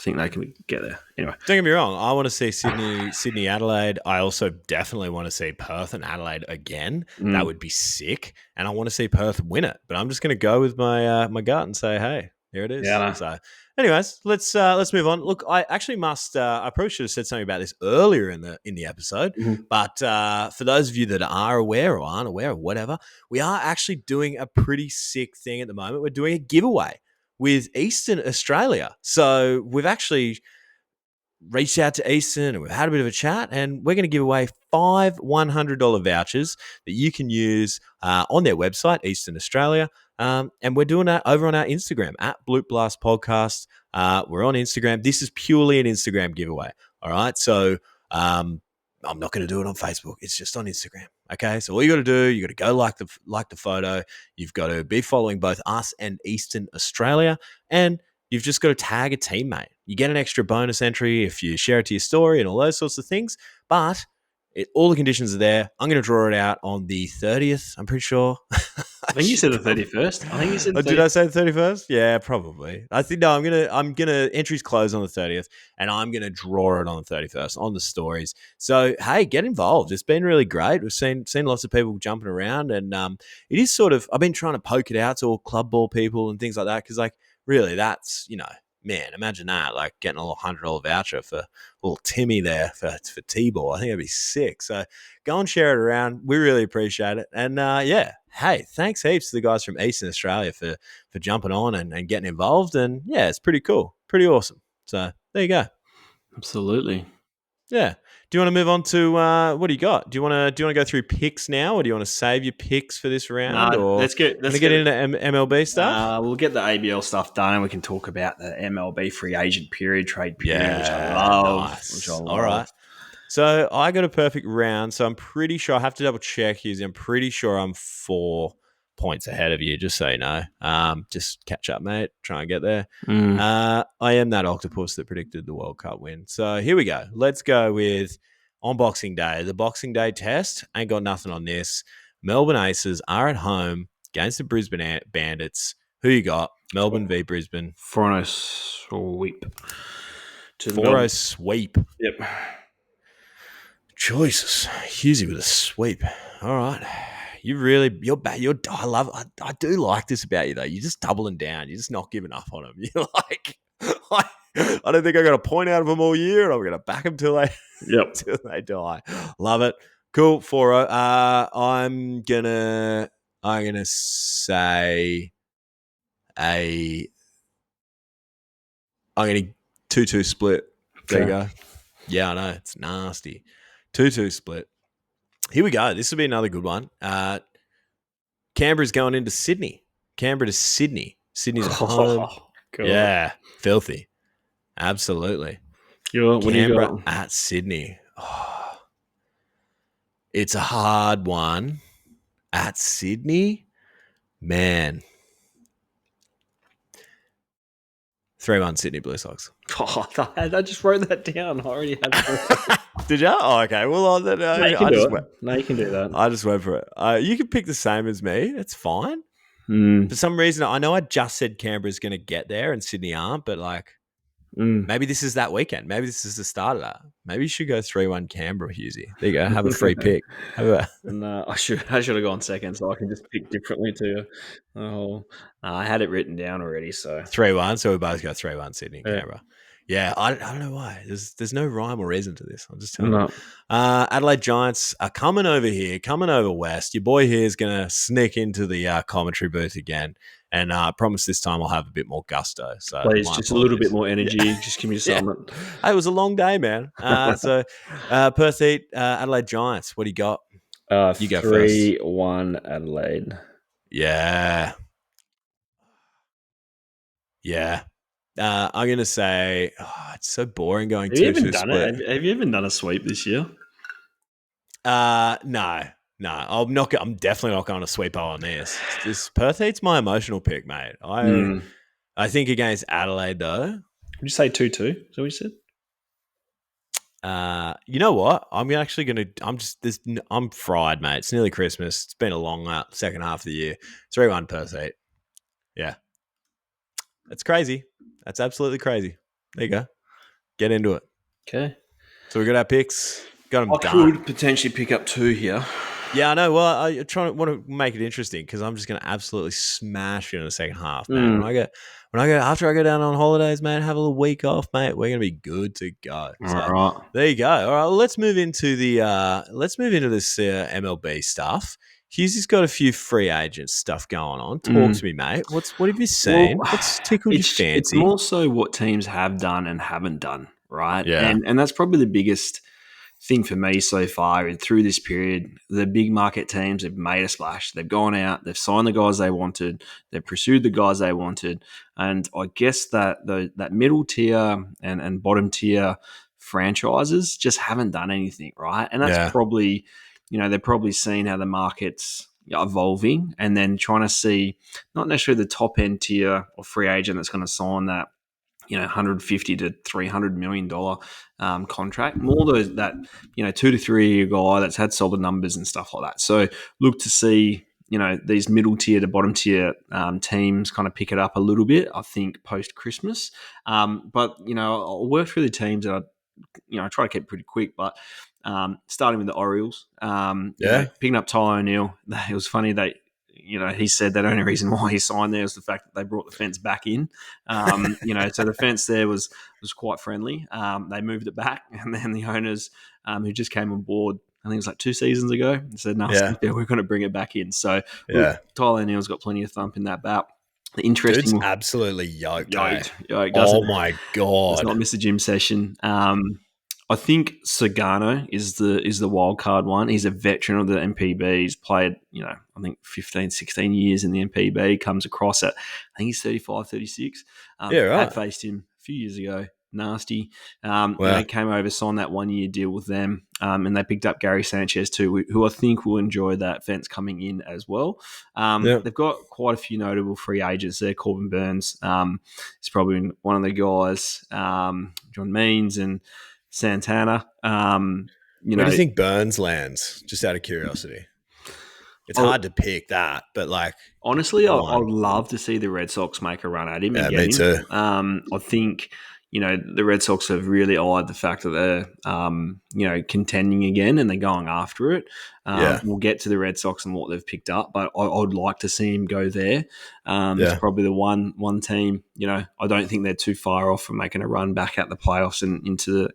Speaker 2: they can get there. Anyway,
Speaker 3: don't get me wrong. I want to see Sydney, Adelaide. I also definitely want to see Perth and Adelaide again. That would be sick. And I want to see Perth win it. But I'm just going to go with my gut and say, hey, here it is.
Speaker 2: Yeah.
Speaker 3: So, anyways, let's move on. Look, I actually I probably should have said something about this earlier in the episode. But for those of you that are aware or aren't aware of whatever, we are actually doing a pretty sick thing at the moment. We're doing a giveaway with Eastern Australia. So we've actually reached out to Eastern and we've had a bit of a chat, and we're going to give away 5 $100 vouchers that you can use on their website, Eastern Australia. And we're doing that over on our Instagram at Bloop Blast Podcast. We're on Instagram. This is purely an Instagram giveaway. All right. So I'm not going to do it on Facebook. It's just on Instagram. Okay. So all you got to do, you got to go like the photo. You've got to be following both us and Eastern Australia, and you've just got to tag a teammate. You get an extra bonus entry if you share it to your story and all those sorts of things. But
Speaker 1: All the conditions are there. I'm going to draw it out on the 30th. I'm pretty sure.
Speaker 2: I think you said the 31st. I think you said.
Speaker 1: Did I say the 31st? Yeah, probably. I think no. I'm gonna entries close on the 30th, and I'm gonna draw it on the 31st on the stories. So hey, get involved. It's been really great. We've seen lots of people jumping around, and it is sort of. I've been trying to poke it out to all club ball people and things like that because, like, really, that's man, imagine that, like getting a little $100 voucher for little Timmy there for T-ball. I think it'd be sick. So go and share it around. We really appreciate it. And yeah, hey, thanks heaps to the guys from Eastern Australia for jumping on and getting involved. And yeah, it's pretty cool. Pretty awesome. So there you go.
Speaker 2: Absolutely.
Speaker 1: Yeah. Do you want to move on to what do you got? Do you want to go through picks now, or do you want to save your picks for this round? Or
Speaker 2: let's get
Speaker 1: into MLB stuff.
Speaker 2: We'll get the ABL stuff done, and we can talk about the MLB free agent period, trade period, which I love.
Speaker 1: Nice. All right. So I got a perfect round. So I'm pretty sure I have to double check here. I'm pretty sure I'm 4 points ahead of you, just so you know. Just catch up, mate. Try and get there. I am that octopus that predicted the World Cup win. So here we go. Let's go with on Boxing Day. The Boxing Day test. Ain't got nothing on this. Melbourne Aces are at home against the Brisbane Bandits. Who you got? Melbourne v Brisbane.
Speaker 2: 4-0 sweep.
Speaker 1: 4-0 sweep.
Speaker 2: Yep.
Speaker 1: Choices. Hughesy with a sweep. All right. You're bad. I do like this about you though. You're just doubling down. You're just not giving up on them. You're like, I don't think I got a point out of them all year, and I'm going to back them till they die. Love it. Cool. 4-0. I'm gonna say I'm gonna 2-2 split. There you go. Yeah, I know it's nasty. 2-2 split. Here we go. This will be another good one. Canberra's going into Sydney. Canberra to Sydney. Sydney's at home.
Speaker 2: Cool.
Speaker 1: Yeah, filthy. Absolutely. Canberra at Sydney. Oh, it's a hard one. At Sydney, man. 3-1 Sydney Blue Sox.
Speaker 2: Oh, I just wrote that down. I already had it.
Speaker 1: Did you? Oh, okay. Well,
Speaker 2: No, you can do that.
Speaker 1: I just went for it. You can pick the same as me. It's fine.
Speaker 2: Mm.
Speaker 1: For some reason, I know I just said Canberra's going to get there and Sydney aren't, but like maybe this is that weekend. Maybe this is the start of that. Maybe you should go 3-1 Canberra, Hughesy. There you go. Have a free pick.
Speaker 2: I should have gone second, so I can just pick differently too. I had it written down already. So
Speaker 1: 3-1. So we both go 3-1 Sydney and Canberra. Yeah, I don't know why. There's no rhyme or reason to this. I'm just telling you. Adelaide Giants are coming over west. Your boy here is going to sneak into the commentary booth again. And I promise this time I'll have a bit more gusto. So
Speaker 2: please, just a little bit more energy. Yeah. Just give me something.
Speaker 1: Hey, it was a long day, man. So Perth Heat, Adelaide Giants. What do you got? You go
Speaker 2: 3-1 Adelaide.
Speaker 1: Yeah. I'm going to say, it's so boring going 2-2 split.
Speaker 2: Have you even done a sweep this year?
Speaker 1: No. I'm definitely not going to sweep on this. This Perth Heat's my emotional pick, mate. I think against Adelaide, though.
Speaker 2: Would you say 2-2? Is that what you said?
Speaker 1: You know what? I'm fried, mate. It's nearly Christmas. It's been a long second half of the year. 3-1 Perth Heat. Yeah. That's crazy. That's absolutely crazy. There you go. Get into it.
Speaker 2: Okay.
Speaker 1: So we got our picks. Got them done.
Speaker 2: I could potentially pick up 2 here.
Speaker 1: Yeah, I know. Well, I want to make it interesting because I'm just going to absolutely smash you in the second half, man. After I go down on holidays, man, have a little week off, mate. We're going to be good to go.
Speaker 2: All right.
Speaker 1: There you go. All right. Well, let's move into this MLB stuff. Hughesy's got a few free agent stuff going on. Talk to me, mate. What have you seen? What's tickled your fancy?
Speaker 2: It's more so what teams have done and haven't done, right?
Speaker 1: Yeah.
Speaker 2: And that's probably the biggest thing for me so far. And through this period, the big market teams have made a splash. They've gone out, they've signed the guys they wanted, they've pursued the guys they wanted. And I guess that that middle tier and bottom tier franchises just haven't done anything, right? And that's probably, they're probably seeing how the market's evolving and then trying to see not necessarily the top end tier or free agent that's going to sign that $150 to $300 million contract. More that 2 to 3 year guy that's had solid numbers and stuff like that. So look to see these middle tier to bottom tier teams kind of pick it up a little bit. I think post Christmas, but I'll work through the teams and I try to keep it pretty quick, but. Starting with the Orioles, picking up Tyler O'Neill. It was funny he said that only reason why he signed there was the fact that they brought the fence back in. So the fence there was quite friendly. They moved it back, and then the owners who just came on board, I think it was like 2 seasons ago, said, "No, we're going to bring it back in." So Tyler O'Neill's got plenty of thump in that bat. The interesting,
Speaker 3: dude's absolutely yoked.
Speaker 2: Oh
Speaker 3: my god!
Speaker 2: Does not miss a gym session. I think Sagano is the wild card one. He's a veteran of the MPB. He's played, I think 15, 16 years in the MPB. Comes across at, I think he's 35, 36. I faced him a few years ago. Nasty. Came over, signed that 1 year deal with them, and they picked up Gary Sanchez too, who I think will enjoy that fence coming in as well. They've got quite a few notable free agents there. Corbin Burns is probably one of the guys. John Means and Santana. Where
Speaker 3: do you think Burns lands? Just out of curiosity. It's hard to pick that, but
Speaker 2: honestly, I'd love to see the Red Sox make a run at him.
Speaker 3: Yeah, me too.
Speaker 2: I think the Red Sox have really eyed the fact that they're contending again and they're going after it. We'll get to the Red Sox and what they've picked up, but I'd like to see him go there. It's probably the one team. I don't think they're too far off from making a run back at the playoffs and into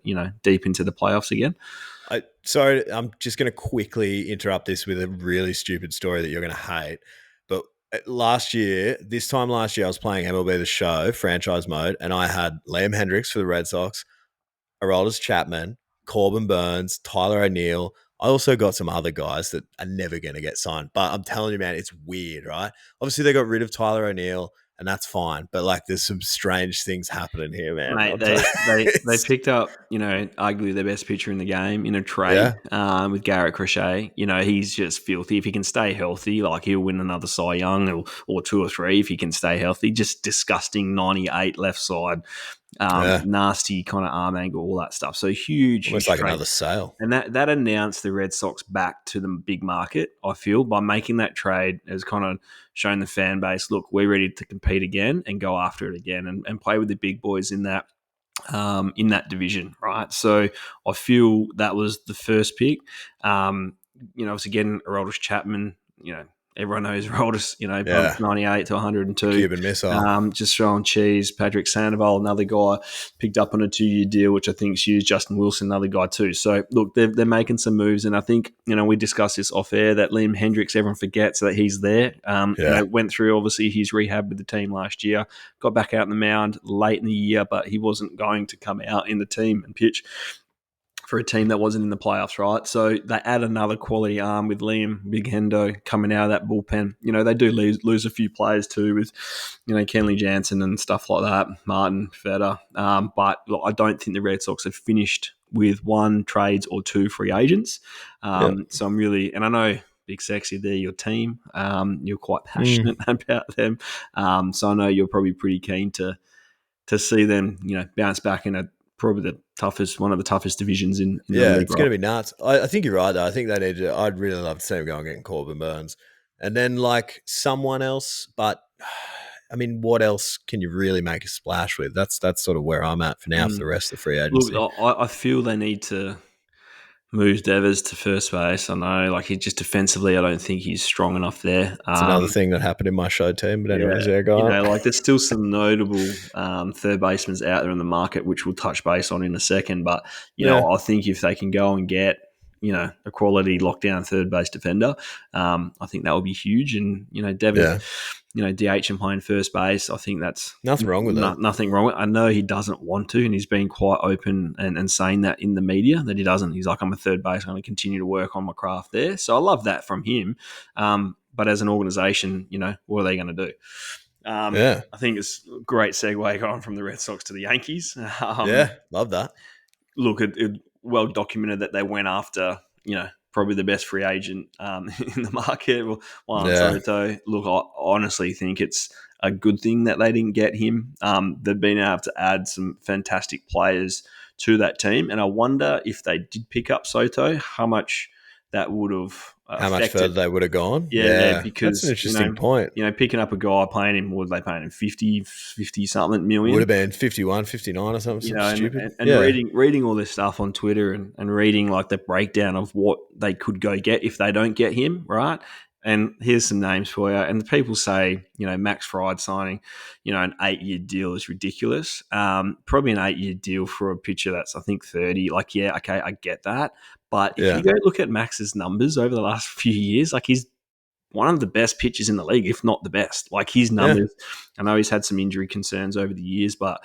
Speaker 2: deep into the playoffs again.
Speaker 3: Sorry, I'm just going to quickly interrupt this with a really stupid story that you're going to hate. But this time last year, I was playing MLB The Show, franchise mode, and I had Liam Hendricks for the Red Sox, Aroldis Chapman, Corbin Burns, Tyler O'Neill. I also got some other guys that are never going to get signed. But I'm telling you, man, it's weird, right? Obviously, they got rid of Tyler O'Neill, and that's fine. But there's some strange things happening here, man.
Speaker 2: Mate, they picked up, arguably their best pitcher in the game in a trade with Garrett Crochet. He's just filthy. If he can stay healthy, he'll win another Cy Young or 2 or 3 if he can stay healthy. Just disgusting 98 left side. Nasty kind of arm angle, all that stuff. So huge.
Speaker 3: Almost like another sale.
Speaker 2: And that announced the Red Sox back to the big market, I feel, by making that trade has kind of shown the fan base, look, we're ready to compete again and go after it again and play with the big boys in that division, right? So I feel that was the first pick. It's again, Aroldis Chapman, everyone knows Aroldis, 98 to 102.
Speaker 3: Cuban missile.
Speaker 2: Just throwing cheese. Patrick Sandoval, another guy, picked up on a 2-year deal, which I think is huge. Justin Wilson, another guy too. So, look, they're making some moves, and I think, we discussed this off air, that Liam Hendricks, everyone forgets that he's there. Went through, obviously, his rehab with the team last year, got back out on the mound late in the year, but he wasn't going to come out in the team and pitch for a team that wasn't in the playoffs, right? So they add another quality arm with Liam Big Hendo coming out of that bullpen. They do lose a few players too with, Kenley Jansen and stuff like that, Martin Feder. But look, I don't think the Red Sox have finished with 1 trades or 2 free agents. So I'm really, and I know Big Sexy, they're your team. You're quite passionate about them. So I know you're probably pretty keen to see them, bounce back in probably one of the toughest divisions in the league.
Speaker 3: It's going to be nuts. I think you're right, though. I think they need to. I'd really love to see them go and get Corbin Burns. And then, someone else. But, I mean, what else can you really make a splash with? That's sort of where I'm at for now for the rest of the free agency.
Speaker 2: Look, I feel they need to move Devers to first base. I know, he just defensively, I don't think he's strong enough there.
Speaker 3: It's another thing that happened in my show team. But anyways,
Speaker 2: there's still some notable third basemen out there in the market, which we'll touch base on in a second. But, I think if they can go and get, a quality lockdown third base defender, I think that would be huge. And, Devers, DH and playing first base, I think that's
Speaker 3: nothing wrong with that.
Speaker 2: Nothing wrong with it. I know he doesn't want to, and he's been quite open and saying that in the media that he doesn't. He's like, I'm a third base, I'm going to continue to work on my craft there. So I love that from him. But as an organisation, what are they going to do? I think it's a great segue going from the Red Sox to the Yankees.
Speaker 3: Love that.
Speaker 2: Look, it well documented that they went after, probably the best free agent in the market. Juan Soto. Look, I honestly think it's a good thing that they didn't get him. They've been able to add some fantastic players to that team, and I wonder if they did pick up Soto, how much that would have
Speaker 3: how much further they would have gone.
Speaker 2: Yeah, because
Speaker 3: that's an interesting point.
Speaker 2: Picking up a guy, paying him, what were they paying him, 50 something million?
Speaker 3: Would have been 51, 59 or something, stupid.
Speaker 2: And reading all this stuff on Twitter and reading like the breakdown of what they could go get if they don't get him, right? And here's some names for you. And the people say, Max Fried signing, an 8-year deal is ridiculous. Probably an 8-year deal for a pitcher that's, I think, 30. Like, yeah, okay, I get that. But if you go look at Max's numbers over the last few years, like he's one of the best pitchers in the league, if not the best. Like his numbers, I know he's had some injury concerns over the years, but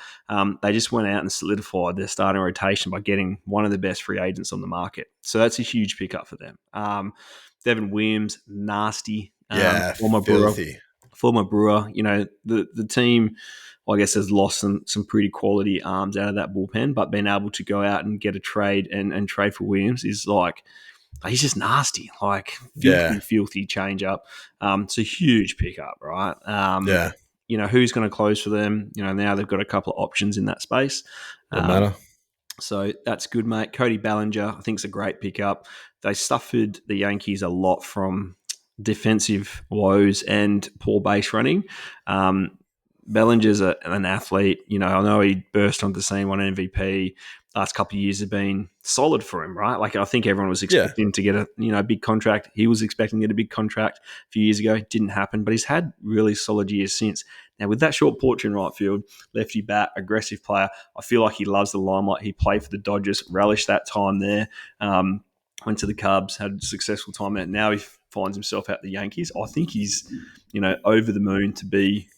Speaker 2: they just went out and solidified their starting rotation by getting one of the best free agents on the market. So that's a huge pickup for them. Devin Williams, nasty.
Speaker 3: Former
Speaker 2: Brewer. The team, I guess, has lost some pretty quality arms out of that bullpen, but being able to go out and get a trade and trade for Williams is like, he's just nasty, like filthy change up. It's a huge pickup, right? Who's going to close for them? Now they've got a couple of options in that space.
Speaker 3: Doesn't matter.
Speaker 2: So that's good, mate. Cody Bellinger, I think, is a great pickup. They suffered the Yankees a lot from defensive woes and poor base running. Bellinger's an athlete. I know he burst onto the scene, won MVP. Last couple of years have been solid for him, right? Like I think everyone was expecting to get a big contract. He was expecting to get a big contract a few years ago. It didn't happen, but he's had really solid years since. Now with that short porch in right field, lefty bat, aggressive player, I feel like he loves the limelight. He played for the Dodgers, relished that time there. Went to the Cubs, had a successful time there. Now he finds himself at the Yankees. I think he's, over the moon to be,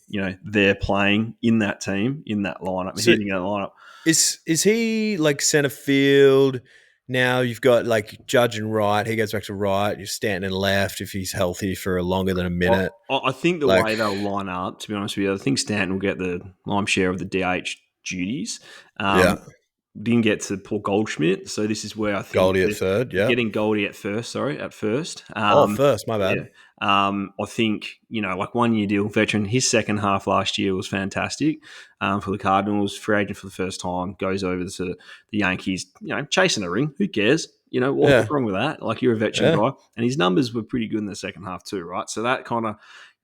Speaker 2: there playing in that team, in that lineup, hitting that lineup.
Speaker 3: Is he like center field? Now you've got like Judge and right. He goes back to right. You're Stanton and left if he's healthy for longer than a minute.
Speaker 2: I think the way they'll line up, to be honest with you, I think Stanton will get the lime share of the DH duties. Didn't get to Paul Goldschmidt, so this is where I think
Speaker 3: Goldie at third,
Speaker 2: getting Goldie at first. First,
Speaker 3: my bad.
Speaker 2: I think, like 1 year deal, veteran. His second half last year was fantastic for the Cardinals. Free agent for the first time, goes over to the Yankees. Chasing a ring. Who cares? What's wrong with that? Like you're a veteran guy, and his numbers were pretty good in the second half too, right? So that kind of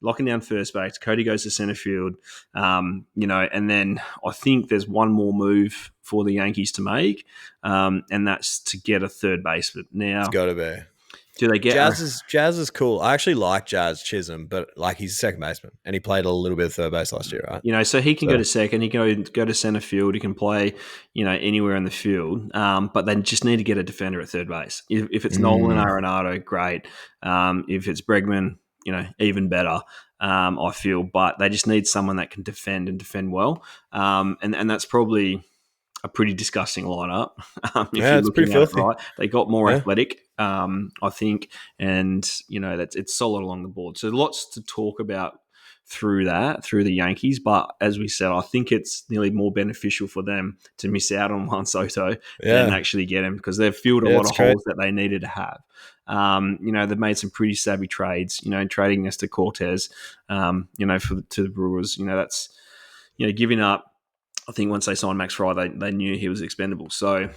Speaker 2: locking down first base. Cody goes to center field, and then I think there's one more move for the Yankees to make, and that's to get a third baseman. Now
Speaker 3: it's got to be.
Speaker 2: Do they get
Speaker 3: Jazz is cool. I actually like Jazz Chisholm, but like he's a second baseman and he played a little bit of third base last year, right?
Speaker 2: So he can go to second, he can go to center field, he can play, anywhere in the field. But they just need to get a defender at third base. If it's Nolan Arenado, great. If it's Bregman, even better. I feel, but they just need someone that can defend and defend well. And that's probably a pretty disgusting lineup.
Speaker 3: It's pretty filthy.
Speaker 2: Right, they got more athletic, I think, and it's solid along the board. So lots to talk about through the Yankees. But as we said, I think it's nearly more beneficial for them to miss out on Juan Soto than actually get him, because they've filled a lot of holes that they needed to have. They've made some pretty savvy trades. Trading Nestor Cortez, to the Brewers. That's giving up. I think once they signed Max Fry, they knew he was expendable. So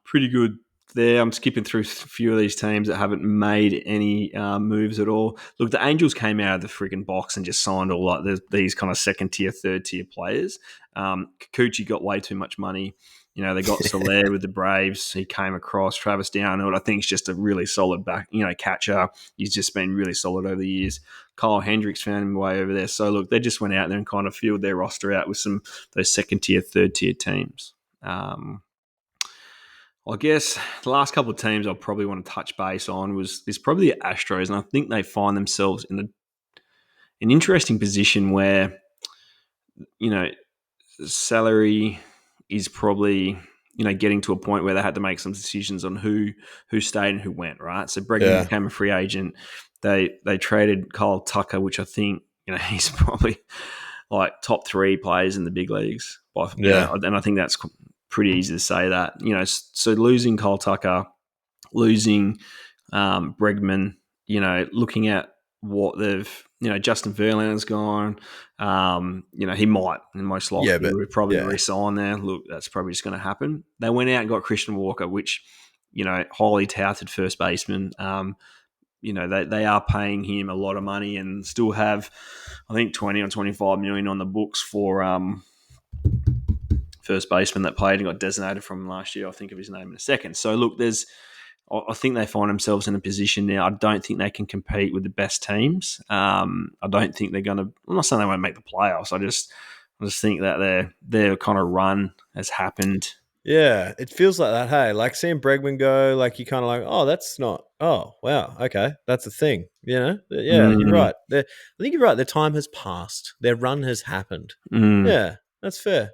Speaker 2: pretty good there. I'm skipping through a few of these teams that haven't made any moves at all. Look, the Angels came out of the freaking box and just signed all like these kind of second-tier, third-tier players. Kikuchi got way too much money. They got Soler with the Braves. He came across Travis Downhill. I think he's just a really solid back, catcher. He's just been really solid over the years. Kyle Hendricks found him way over there. So, look, they just went out there and kind of filled their roster out with some those second-tier, third-tier teams. I guess the last couple of teams I probably want to touch base on is probably the Astros, and I think they find themselves in an interesting position where, salary is probably, getting to a point where they had to make some decisions on who stayed and who went, right? So Bregman became a free agent. They traded Kyle Tucker, which I think, he's probably like top 3 players in the big leagues. And I think that's pretty easy to say that. So losing Kyle Tucker, losing Bregman, looking at what they've, Justin Verlander's gone. He might, and most likely, would probably re-sign there. Look, that's probably just going to happen. They went out and got Christian Walker, which, highly touted first baseman. They are paying him a lot of money and still have, I think, 20 or 25 million on the books for first baseman that played and got designated from last year. I'll think of his name in a second. So, look, I think they find themselves in a position now. I don't think they can compete with the best teams. I don't think they're going to. I'm not saying they won't make the playoffs. I just think that their kind of run has happened.
Speaker 3: Yeah, it feels like that. Hey, like seeing Bregman go, like you kind of like, oh, that's not. Oh, wow, okay, that's a thing. Yeah, you're right. I think you're right. Their time has passed. Their run has happened. Yeah, that's fair.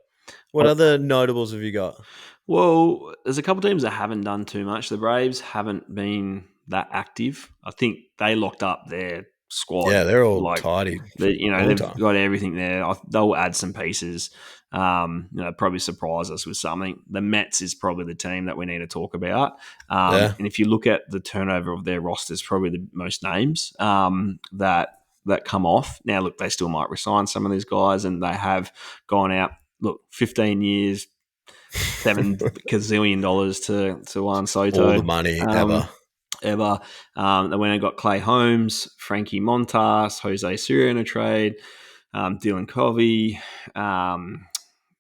Speaker 3: What other notables have you got?
Speaker 2: Well, there's a couple of teams that haven't done too much. The Braves haven't been that active. I think they locked up their squad.
Speaker 3: Yeah, they're all tidy.
Speaker 2: They've got everything there. They'll add some pieces. Probably surprise us with something. The Mets is probably the team that we need to talk about. And if you look at the turnover of their rosters, probably the most names that come off. Now, look, they still might resign some of these guys, and they have gone out. Look, 15 years, $7 gazillion to Juan Soto.
Speaker 3: All the money ever.
Speaker 2: They went and got Clay Holmes, Frankie Montas, Jose Siri in a trade, Dylan Covey,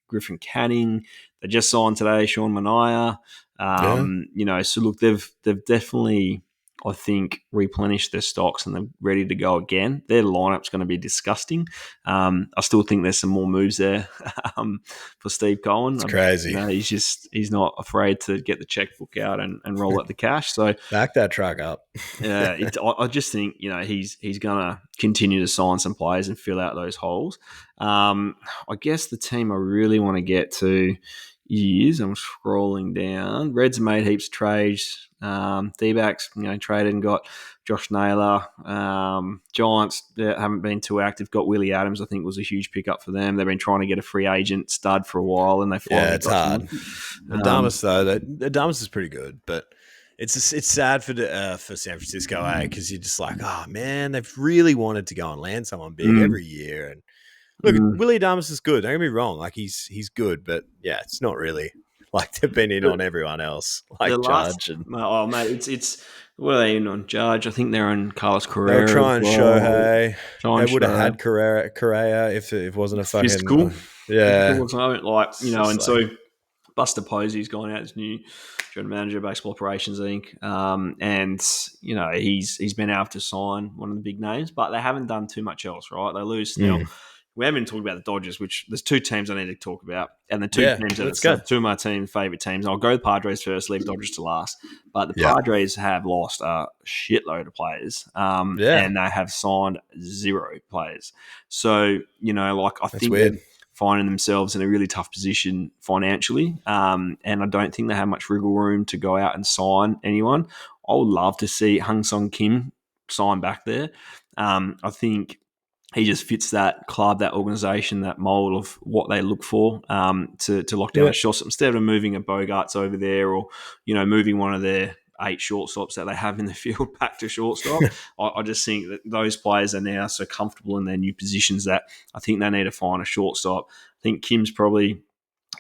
Speaker 2: Griffin Canning. They just signed today Sean Manaea. So look, they've definitely, I think, replenished their stocks and they're ready to go again. Their lineup's going to be disgusting. I still think there's some more moves there for Steve Cohen.
Speaker 3: It's crazy.
Speaker 2: He's not afraid to get the checkbook out and roll out the cash. So
Speaker 3: back that truck up.
Speaker 2: I just think he's going to continue to sign some players and fill out those holes. I guess the team I really want to get to is, I'm scrolling down. Reds made heaps of trades. D-backs, traded and got Josh Naylor. Giants haven't been too active. Got Willie Adams, I think, was a huge pickup for them. They've been trying to get a free agent stud for a while, and they finally
Speaker 3: it's hard. Adames though, Adames is pretty good, but it's sad for San Francisco, because you're just like, oh man, they've really wanted to go and land someone big every year. And look, Willie Adames is good. Don't get me wrong, like he's good, but yeah, it's not really like they've been in on everyone else, like Judge.
Speaker 2: It's what are they in on? Judge. I think they're on Carlos Correa.
Speaker 3: They're trying Shohei. They would have had Correa if it wasn't a fucking
Speaker 2: physical.
Speaker 3: And
Speaker 2: so Buster Posey's gone out as new general manager of baseball operations, I think, and he's been able to sign one of the big names, but they haven't done too much else, right? They lose Snell. We haven't even talked about the Dodgers, which there's two teams I need to talk about. And the two teams that are two of my favourite teams. I'll go the Padres first, leave Dodgers to last. But the Padres have lost a shitload of players. And they have signed 0 players. So, I think they're finding themselves in a really tough position financially. And I don't think they have much wriggle room to go out and sign anyone. I would love to see Hung Sung Kim sign back there. I think he just fits that club, that organisation, that mould of what they look for to lock down a shortstop. Instead of moving a Bogarts over there or, moving one of their 8 shortstops that they have in the field back to shortstop, I just think that those players are now so comfortable in their new positions that I think they need to find a shortstop. I think Kim's probably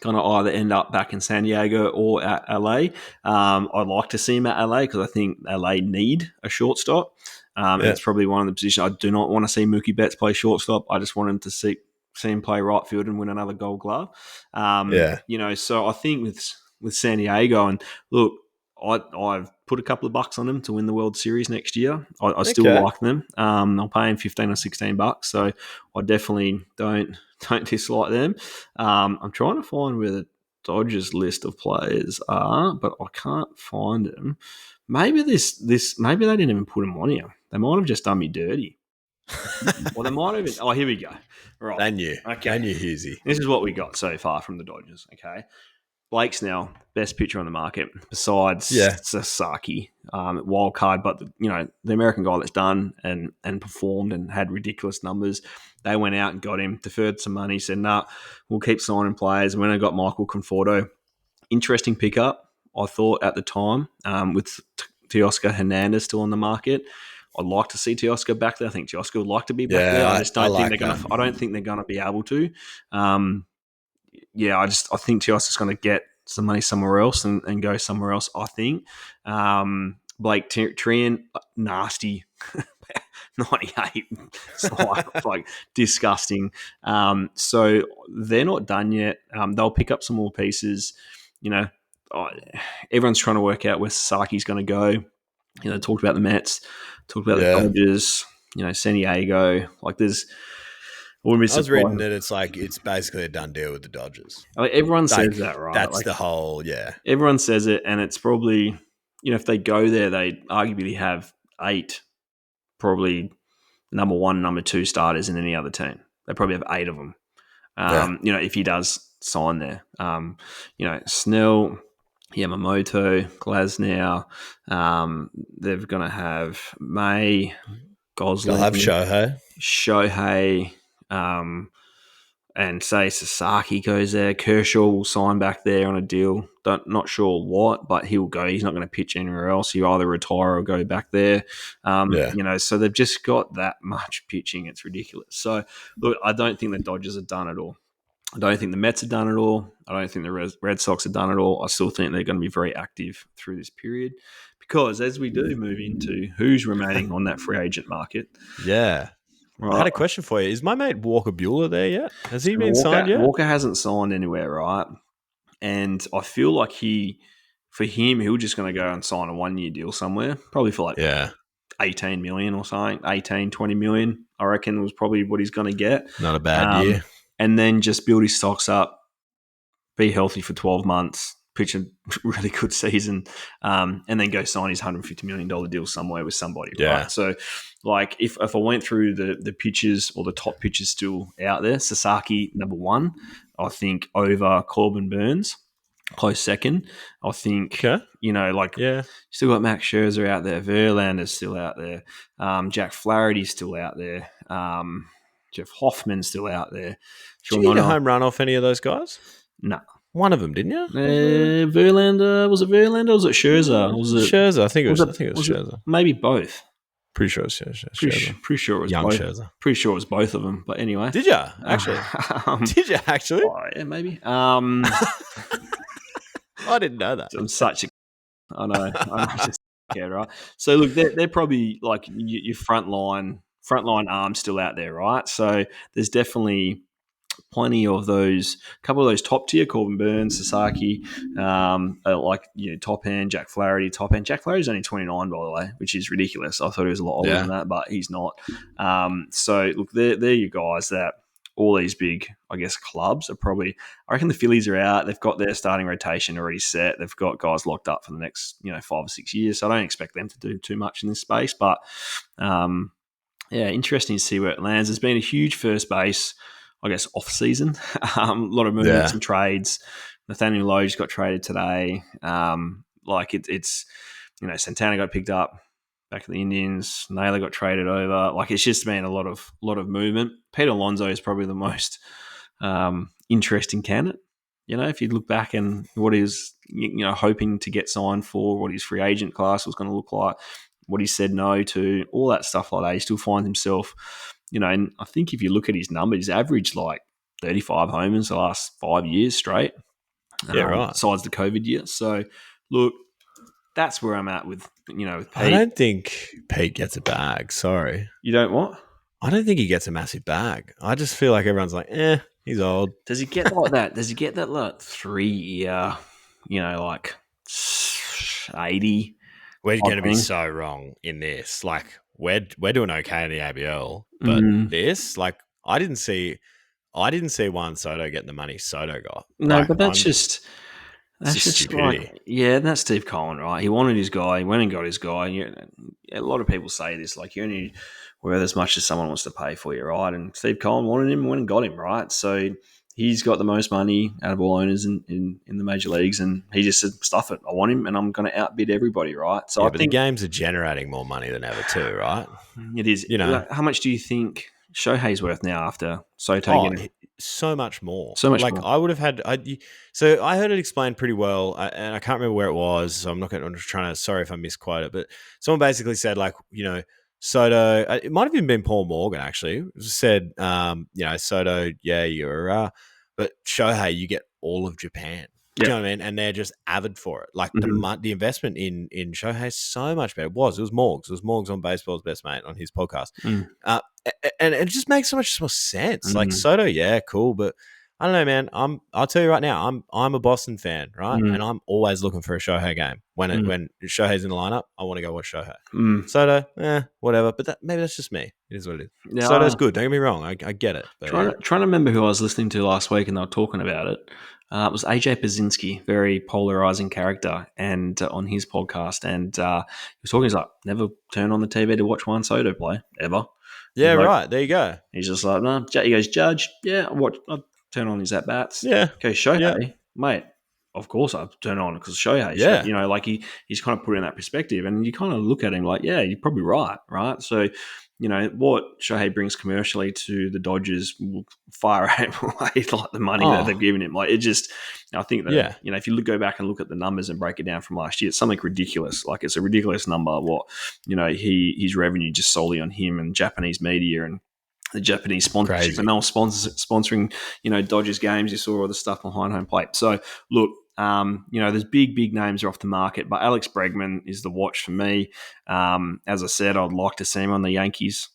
Speaker 2: going to either end up back in San Diego or at LA. I'd like to see him at LA because I think LA need a shortstop. And it's probably one of the positions. I do not want to see Mookie Betts play shortstop. I just want him to see him play right field and win another Gold Glove. So I think with San Diego, and look, I've put a couple of bucks on them to win the World Series next year. I still like them. I'll pay him $15 or $16, so I definitely don't dislike them. I'm trying to find where the Dodgers list of players are, but I can't find them. Maybe maybe they didn't even put them on here. They might have just done me dirty. Well, they might have. Oh, here we go. Right.
Speaker 3: They knew.
Speaker 2: Okay.
Speaker 3: They knew Hughesy.
Speaker 2: This is what we got so far from the Dodgers. Okay. Blake Snell, best pitcher on the market besides Sasaki, wild card, but the American guy that's done and performed and had ridiculous numbers. They went out and got him, deferred some money, said, nah, we'll keep signing players. And when I got Michael Conforto, interesting pickup, I thought at the time, with Teoscar Hernandez still on the market. I'd like to see Teoscar back there. I think Teoscar would like to be back there. I just don't think they're going to. I don't think they're going to be able to. I think Teoscar's going to get some money somewhere else and go somewhere else. I think Blake Trian, nasty. 98. It's like disgusting. So they're not done yet. They'll pick up some more pieces. Everyone's trying to work out where Sasaki's going to go. Talked about the Mets, talked about the Dodgers, San Diego. Like I
Speaker 3: was reading that it's basically a done deal with the Dodgers.
Speaker 2: Everyone says that, right?
Speaker 3: That's the whole,
Speaker 2: Everyone says it, and it's probably, if they go there, they arguably have 8 probably number 1, number 2 starters in any other team. They probably have 8 of them. If he does sign there, Snell, Yamamoto, Glasnow, they're going to have May, Gosling.
Speaker 3: They'll have
Speaker 2: Shohei, and say Sasaki goes there. Kershaw will sign back there on a deal. Not sure what, but he'll go. He's not going to pitch anywhere else. He'll either retire or go back there. So they've just got that much pitching. It's ridiculous. So, look, I don't think the Dodgers are done at all. I don't think the Mets are done at all. I don't think the Red Sox are done at all. I still think they're going to be very active through this period because as we do move into who's remaining on that free agent market.
Speaker 1: Yeah. Right. I had a question for you. Is my mate Walker Buehler there yet? Has he been signed yet?
Speaker 2: Walker hasn't signed anywhere, right? And I feel like for him, he was just going to go and sign a 1-year deal somewhere, probably for 18 million or something, 18, 20 million, I reckon was probably what he's going to get.
Speaker 1: Not a bad year.
Speaker 2: And then just build his stocks up, be healthy for 12 months, pitch a really good season, and then go sign his $150 million deal somewhere with somebody, right? So, if I went through the pitchers or the top pitchers still out there, Sasaki, number 1, I think, over Corbin Burns, close second. I think, still got Max Scherzer out there, Verlander's still out there, Jack Flaherty's still out there, Jeff Hoffman's still out there.
Speaker 1: Did you get a home run off any of those guys?
Speaker 2: No.
Speaker 1: One of them, didn't you?
Speaker 2: Verlander. Was it Verlander or was it Scherzer?
Speaker 1: Scherzer. I think it was Scherzer.
Speaker 2: Maybe both.
Speaker 1: Pretty sure it was Scherzer.
Speaker 2: Pretty sure it was
Speaker 1: young
Speaker 2: both.
Speaker 1: Scherzer.
Speaker 2: Pretty sure it was both of them. But anyway.
Speaker 1: Did you? Actually? Did you actually?
Speaker 2: Oh, yeah, maybe.
Speaker 1: I didn't know that.
Speaker 2: I'm such a... I know. I'm just right? So, look, they're probably like your frontline arms still out there, right? So there's definitely plenty of those, a couple of those top tier, Corbin Burns, Sasaki, top end, Jack Flaherty, top end. Jack Flaherty's only 29, by the way, which is ridiculous. I thought he was a lot older than that, but he's not. So look, they're you guys that all these big, I guess, clubs are probably, I reckon the Phillies are out. They've got their starting rotation already set. They've got guys locked up for the next, 5 or 6 years. So I don't expect them to do too much in this space, but interesting to see where it lands. There's been a huge first base, I guess, off season. A lot of movements and trades. Nathaniel Lowe just got traded today. It's Santana got picked up back at the Indians. Naylor got traded over. It's just been a lot of movement. Pete Alonso is probably the most interesting candidate. If you look back and what he's hoping to get signed for, what his free agent class was going to look like, what he said no to, all that stuff like that. He still finds himself, and I think if you look at his numbers, he's averaged 35 homers the last 5 years straight.
Speaker 1: Right.
Speaker 2: Besides the COVID year. So, look, that's where I'm at with, with Pete.
Speaker 1: I don't think Pete gets a bag. Sorry.
Speaker 2: You don't what?
Speaker 1: I don't think he gets a massive bag. I just feel like everyone's like, he's old.
Speaker 2: Does he get like that? Does he get that 3-year, 80?
Speaker 1: We're going to be so wrong in this. We're doing okay in the ABL, but this, I didn't see Juan Soto getting the money Soto got.
Speaker 2: No, but that's just stupidity. That's Steve Cohen, right? He wanted his guy. He went and got his guy. A lot of people say this, you only worth as much as someone wants to pay for you, right? And Steve Cohen wanted him and went and got him, right? So he's got the most money out of all owners in the major leagues, and he just said, stuff it. I want him, and I'm going to outbid everybody, right? So I think
Speaker 1: the games are generating more money than ever too, right?
Speaker 2: It is. How much do you think Shohei's worth now after Soto getting
Speaker 1: so much more.
Speaker 2: So much
Speaker 1: like
Speaker 2: more.
Speaker 1: I would have had. So I heard it explained pretty well, and I can't remember where it was. So I'm not going. I'm just trying to. Sorry if I misquote it, but someone basically said like, Soto. It might have even been Paul Morgan actually. It said, Soto, yeah, you're, but Shohei, you get all of Japan. Do you know what I mean? And they're just avid for it. Like the investment in Shohei is so much better. It was Morgs. It was Morgs on Baseball's Best Mate on his podcast. And it just makes so much more sense. Like Soto, yeah, cool, but I don't know, man. I'll tell you right now, I'm a Boston fan, right? And I'm always looking for a Shohei game. When Shohei's in the lineup, I want to go watch Shohei. Soto, whatever. But maybe that's just me. It is what it is. Yeah, Soto's good. Don't get me wrong. I get it. But
Speaker 2: trying to remember who I was listening to last week, and they were talking about it. It was AJ Pazinski, very polarizing character, and on his podcast, and he was talking. He's like, never turn on the TV to watch Juan Soto play ever.
Speaker 1: Yeah, right. There you go.
Speaker 2: He's just like, no. He goes, Judge. Yeah, I'll turn on his at bats.
Speaker 1: Yeah.
Speaker 2: Okay, Shohei, mate. Of course, I turn on because Shohei.
Speaker 1: Yeah.
Speaker 2: Like he's kind of put in that perspective, and you kind of look at him like, yeah, you're probably right. So, what Shohei brings commercially to the Dodgers will far outweigh like the money that they've given him. Like it just, I think that if you go back and look at the numbers and break it down from last year, it's something ridiculous. Like it's a ridiculous number. What his revenue just solely on him and Japanese media and the Japanese sponsorship. Crazy. And they were sponsoring Dodgers games. You saw all the stuff behind home plate. So look. There's big names are off the market, but Alex Bregman is the watch for me. As I said, I'd like to see him on the Yankees.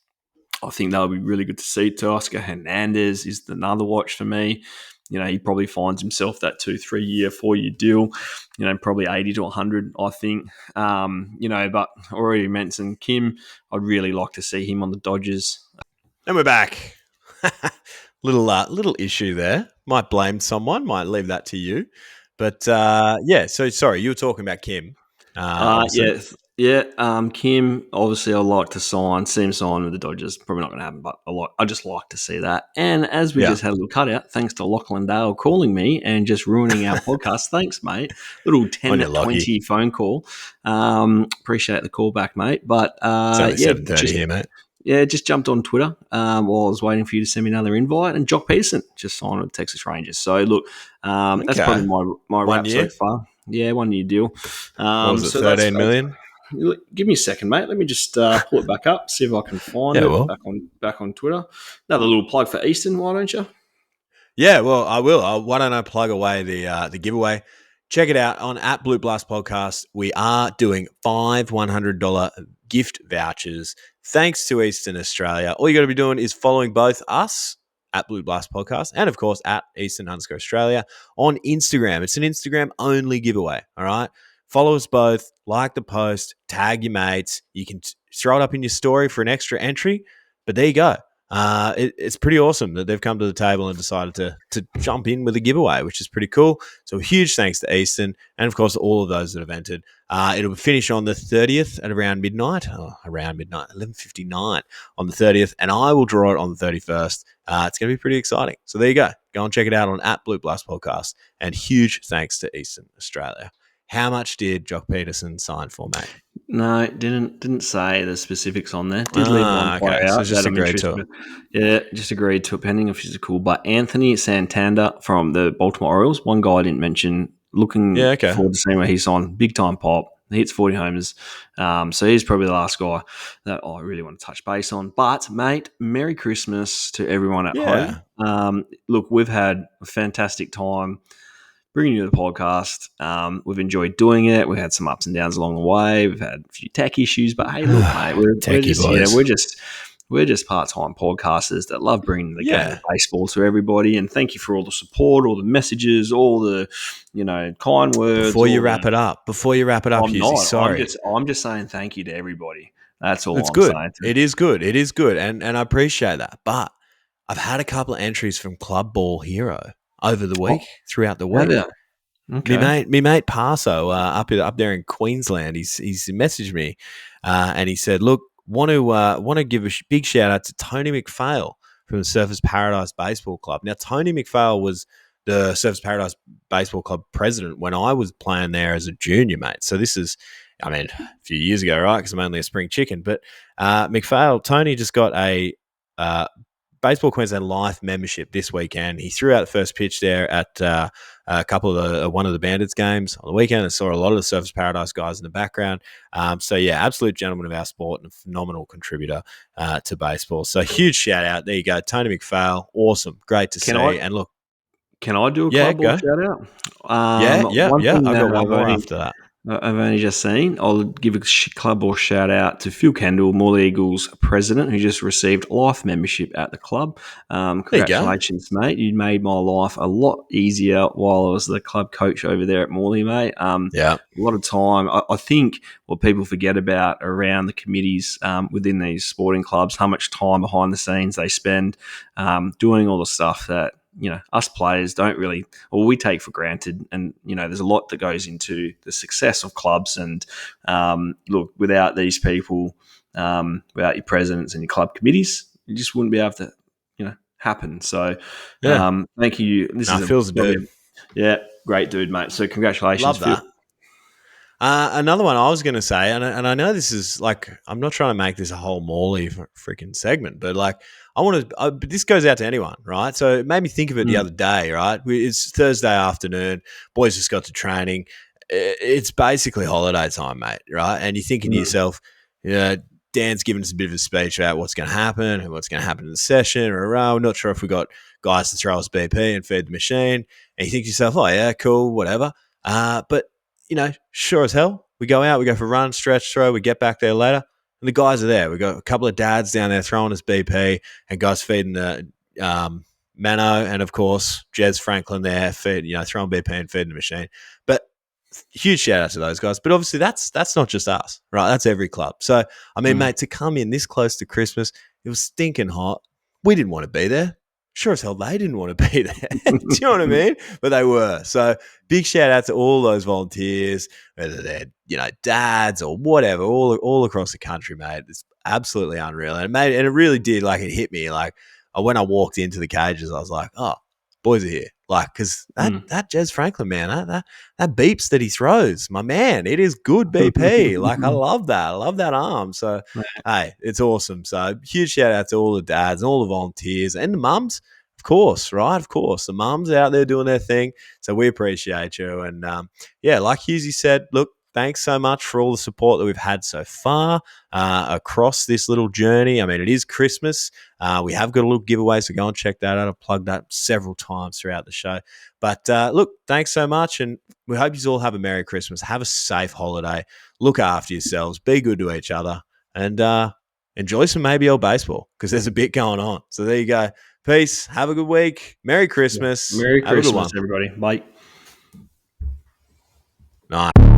Speaker 2: I think that would be really good to see. Teoscar Hernandez is another watch for me. He probably finds himself that 2-3 year, 4-year deal. Probably 80 to 100, I think. But already mentioned Kim. I'd really like to see him on the Dodgers.
Speaker 1: And we're back. Little issue there. Might blame someone. Might leave that to you. But so sorry, you were talking about Kim.
Speaker 2: Kim, obviously I'd like to see him sign with the Dodgers. Probably not going to happen, but I just like to see that. And as we just had a little cutout, thanks to Lachlan Dale calling me and just ruining our podcast. Thanks, mate. Little 10-20 phone call. Appreciate the call back, mate. But
Speaker 1: it's only 7:30 here, mate.
Speaker 2: Yeah, just jumped on Twitter while I was waiting for you to send me another invite. And Jock Peterson just signed with the Texas Rangers. So, look, that's probably my wrap so far. Yeah, 1 year deal.
Speaker 1: What was it, 13 million?
Speaker 2: Give me a second, mate. Let me just pull it back up, see if I can find it. Well. Back on Twitter. Another little plug for Easton, why don't you?
Speaker 1: Yeah, well, I will. Why don't I plug away the giveaway? Check it out on @Bloop Blast Podcast. We are doing 5 $100 gift vouchers thanks to Eastern Australia. All you got to be doing is following both us @Bloop Blast Podcast and, of course, @Eastern_Australia on Instagram. It's an Instagram-only giveaway, all right? Follow us both, like the post, tag your mates. You can throw it up in your story for an extra entry, but there you go. It's pretty awesome that they've come to the table and decided to jump in with a giveaway, which is pretty cool. So huge thanks to Easton and, of course, all of those that have entered. It'll finish on the 30th at around midnight, 11:59 on the 30th, and I will draw it on the 31st. It's going to be pretty exciting. So there you go. Go and check it out on @Bloop Blast Podcast. And huge thanks to Eastern Australia. How much did Jock Peterson sign for, mate?
Speaker 2: No, didn't say the specifics on there. Did leave one player out.
Speaker 1: So just agreed to it.
Speaker 2: Yeah, just agreed to it, pending if she's cool. But Anthony Santander from the Baltimore Orioles, one guy I didn't mention, looking forward to seeing where he's on. Big time pop. He hits 40 homers. So he's probably the last guy that I really want to touch base on. But, mate, Merry Christmas to everyone at home. Look, we've had a fantastic time bringing you the podcast. We've enjoyed doing it. We've had some ups and downs along the way. We've had a few tech issues, but hey, look, mate, we're just part-time podcasters that love bringing the game of baseball to everybody. And thank you for all the support, all the messages, all the kind words.
Speaker 1: Before you wrap it up, Hughesy, sorry,
Speaker 2: I'm just saying thank you to everybody. That's all.
Speaker 1: It's good. It is good. It is good, and I appreciate that. But I've had a couple of entries from Club Ball Hero over the week, throughout the week.
Speaker 2: Okay.
Speaker 1: Me mate Parso up there in Queensland, he's messaged me and he said, look, want to give a big shout out to Tony McPhail from the Surfers Paradise Baseball Club. Now, Tony McPhail was the Surfers Paradise Baseball Club president when I was playing there as a junior, mate. So this is, a few years ago, right? Because I'm only a spring chicken. But Tony just got a Baseball Queensland Life membership this weekend. He threw out the first pitch there at a couple of one of the Bandits games on the weekend. I saw a lot of the Surfers Paradise guys in the background. So yeah, absolute gentleman of our sport and a phenomenal contributor to baseball. So huge shout out. There you go, Tony McPhail. Awesome, great to see. And look,
Speaker 2: can I do a club ball shout out?
Speaker 1: One thing I've got one more after that.
Speaker 2: I've only just seen. I'll give a club ball shout out to Phil Kendall, Morley Eagles president, who just received life membership at the club. Congratulations, mate. You made my life a lot easier while I was the club coach over there at Morley, mate. A lot of time. I think what people forget about around the committees within these sporting clubs, how much time behind the scenes they spend doing all the stuff that, you know, us players don't really, or we take for granted. And, you know, there's a lot that goes into the success of clubs. And look, without these people, without your presidents and your club committees, you just wouldn't be able to, you know, happen. So thank you.
Speaker 1: Phil's a dude.
Speaker 2: Yeah, great dude, mate. So congratulations.
Speaker 1: Love that. Phil. Another one I was going to say, and I know this is like, I'm not trying to make this a whole Morley freaking segment, but like, but this goes out to anyone, right? So it made me think of it the other day, right? It's Thursday afternoon. Boys just got to training. It's basically holiday time, mate, right? And you're thinking to yourself, you know, Dan's giving us a bit of a speech about what's going to happen and what's going to happen in the session or around. We're not sure if we got guys to throw us BP and feed the machine. And you think to yourself, oh, yeah, cool, whatever. But, you know, sure as hell, we go out, we go for a run, stretch, throw, we get back there later. And the guys are there. We've got a couple of dads down there throwing us BP and guys feeding the Mano and, of course, Jez Franklin there, throwing BP and feeding the machine. But huge shout out to those guys. But obviously that's not just us, right? That's every club. So, I mean, mate, to come in this close to Christmas, it was stinking hot. We didn't want to be there. Sure as hell they didn't want to be there. Do you know what I mean? But they were. So big shout out to all those volunteers, whether they're, you know, dads or whatever, all across the country, mate. It's absolutely unreal. And it really did, like, it hit me. Like, when I walked into the cages, I was like, oh, boys are here. Like, because that Jez Franklin, man, that beeps that he throws, my man, it is good BP. Like, I love that. I love that arm. So, hey, it's awesome. So, huge shout out to all the dads and all the volunteers and the mums, of course, right? Of course. The mums out there doing their thing. So, we appreciate you. And, like Hughesy said, look, thanks so much for all the support that we've had so far across this little journey. I mean, it is Christmas. We have got a little giveaway, so go and check that out. I've plugged that several times throughout the show. But look, thanks so much, and we hope you all have a Merry Christmas. Have a safe holiday. Look after yourselves. Be good to each other, and enjoy some ABL baseball because there's a bit going on. So there you go. Peace. Have a good week. Merry Christmas.
Speaker 2: Merry Christmas, everybody. Bye.
Speaker 1: Nice.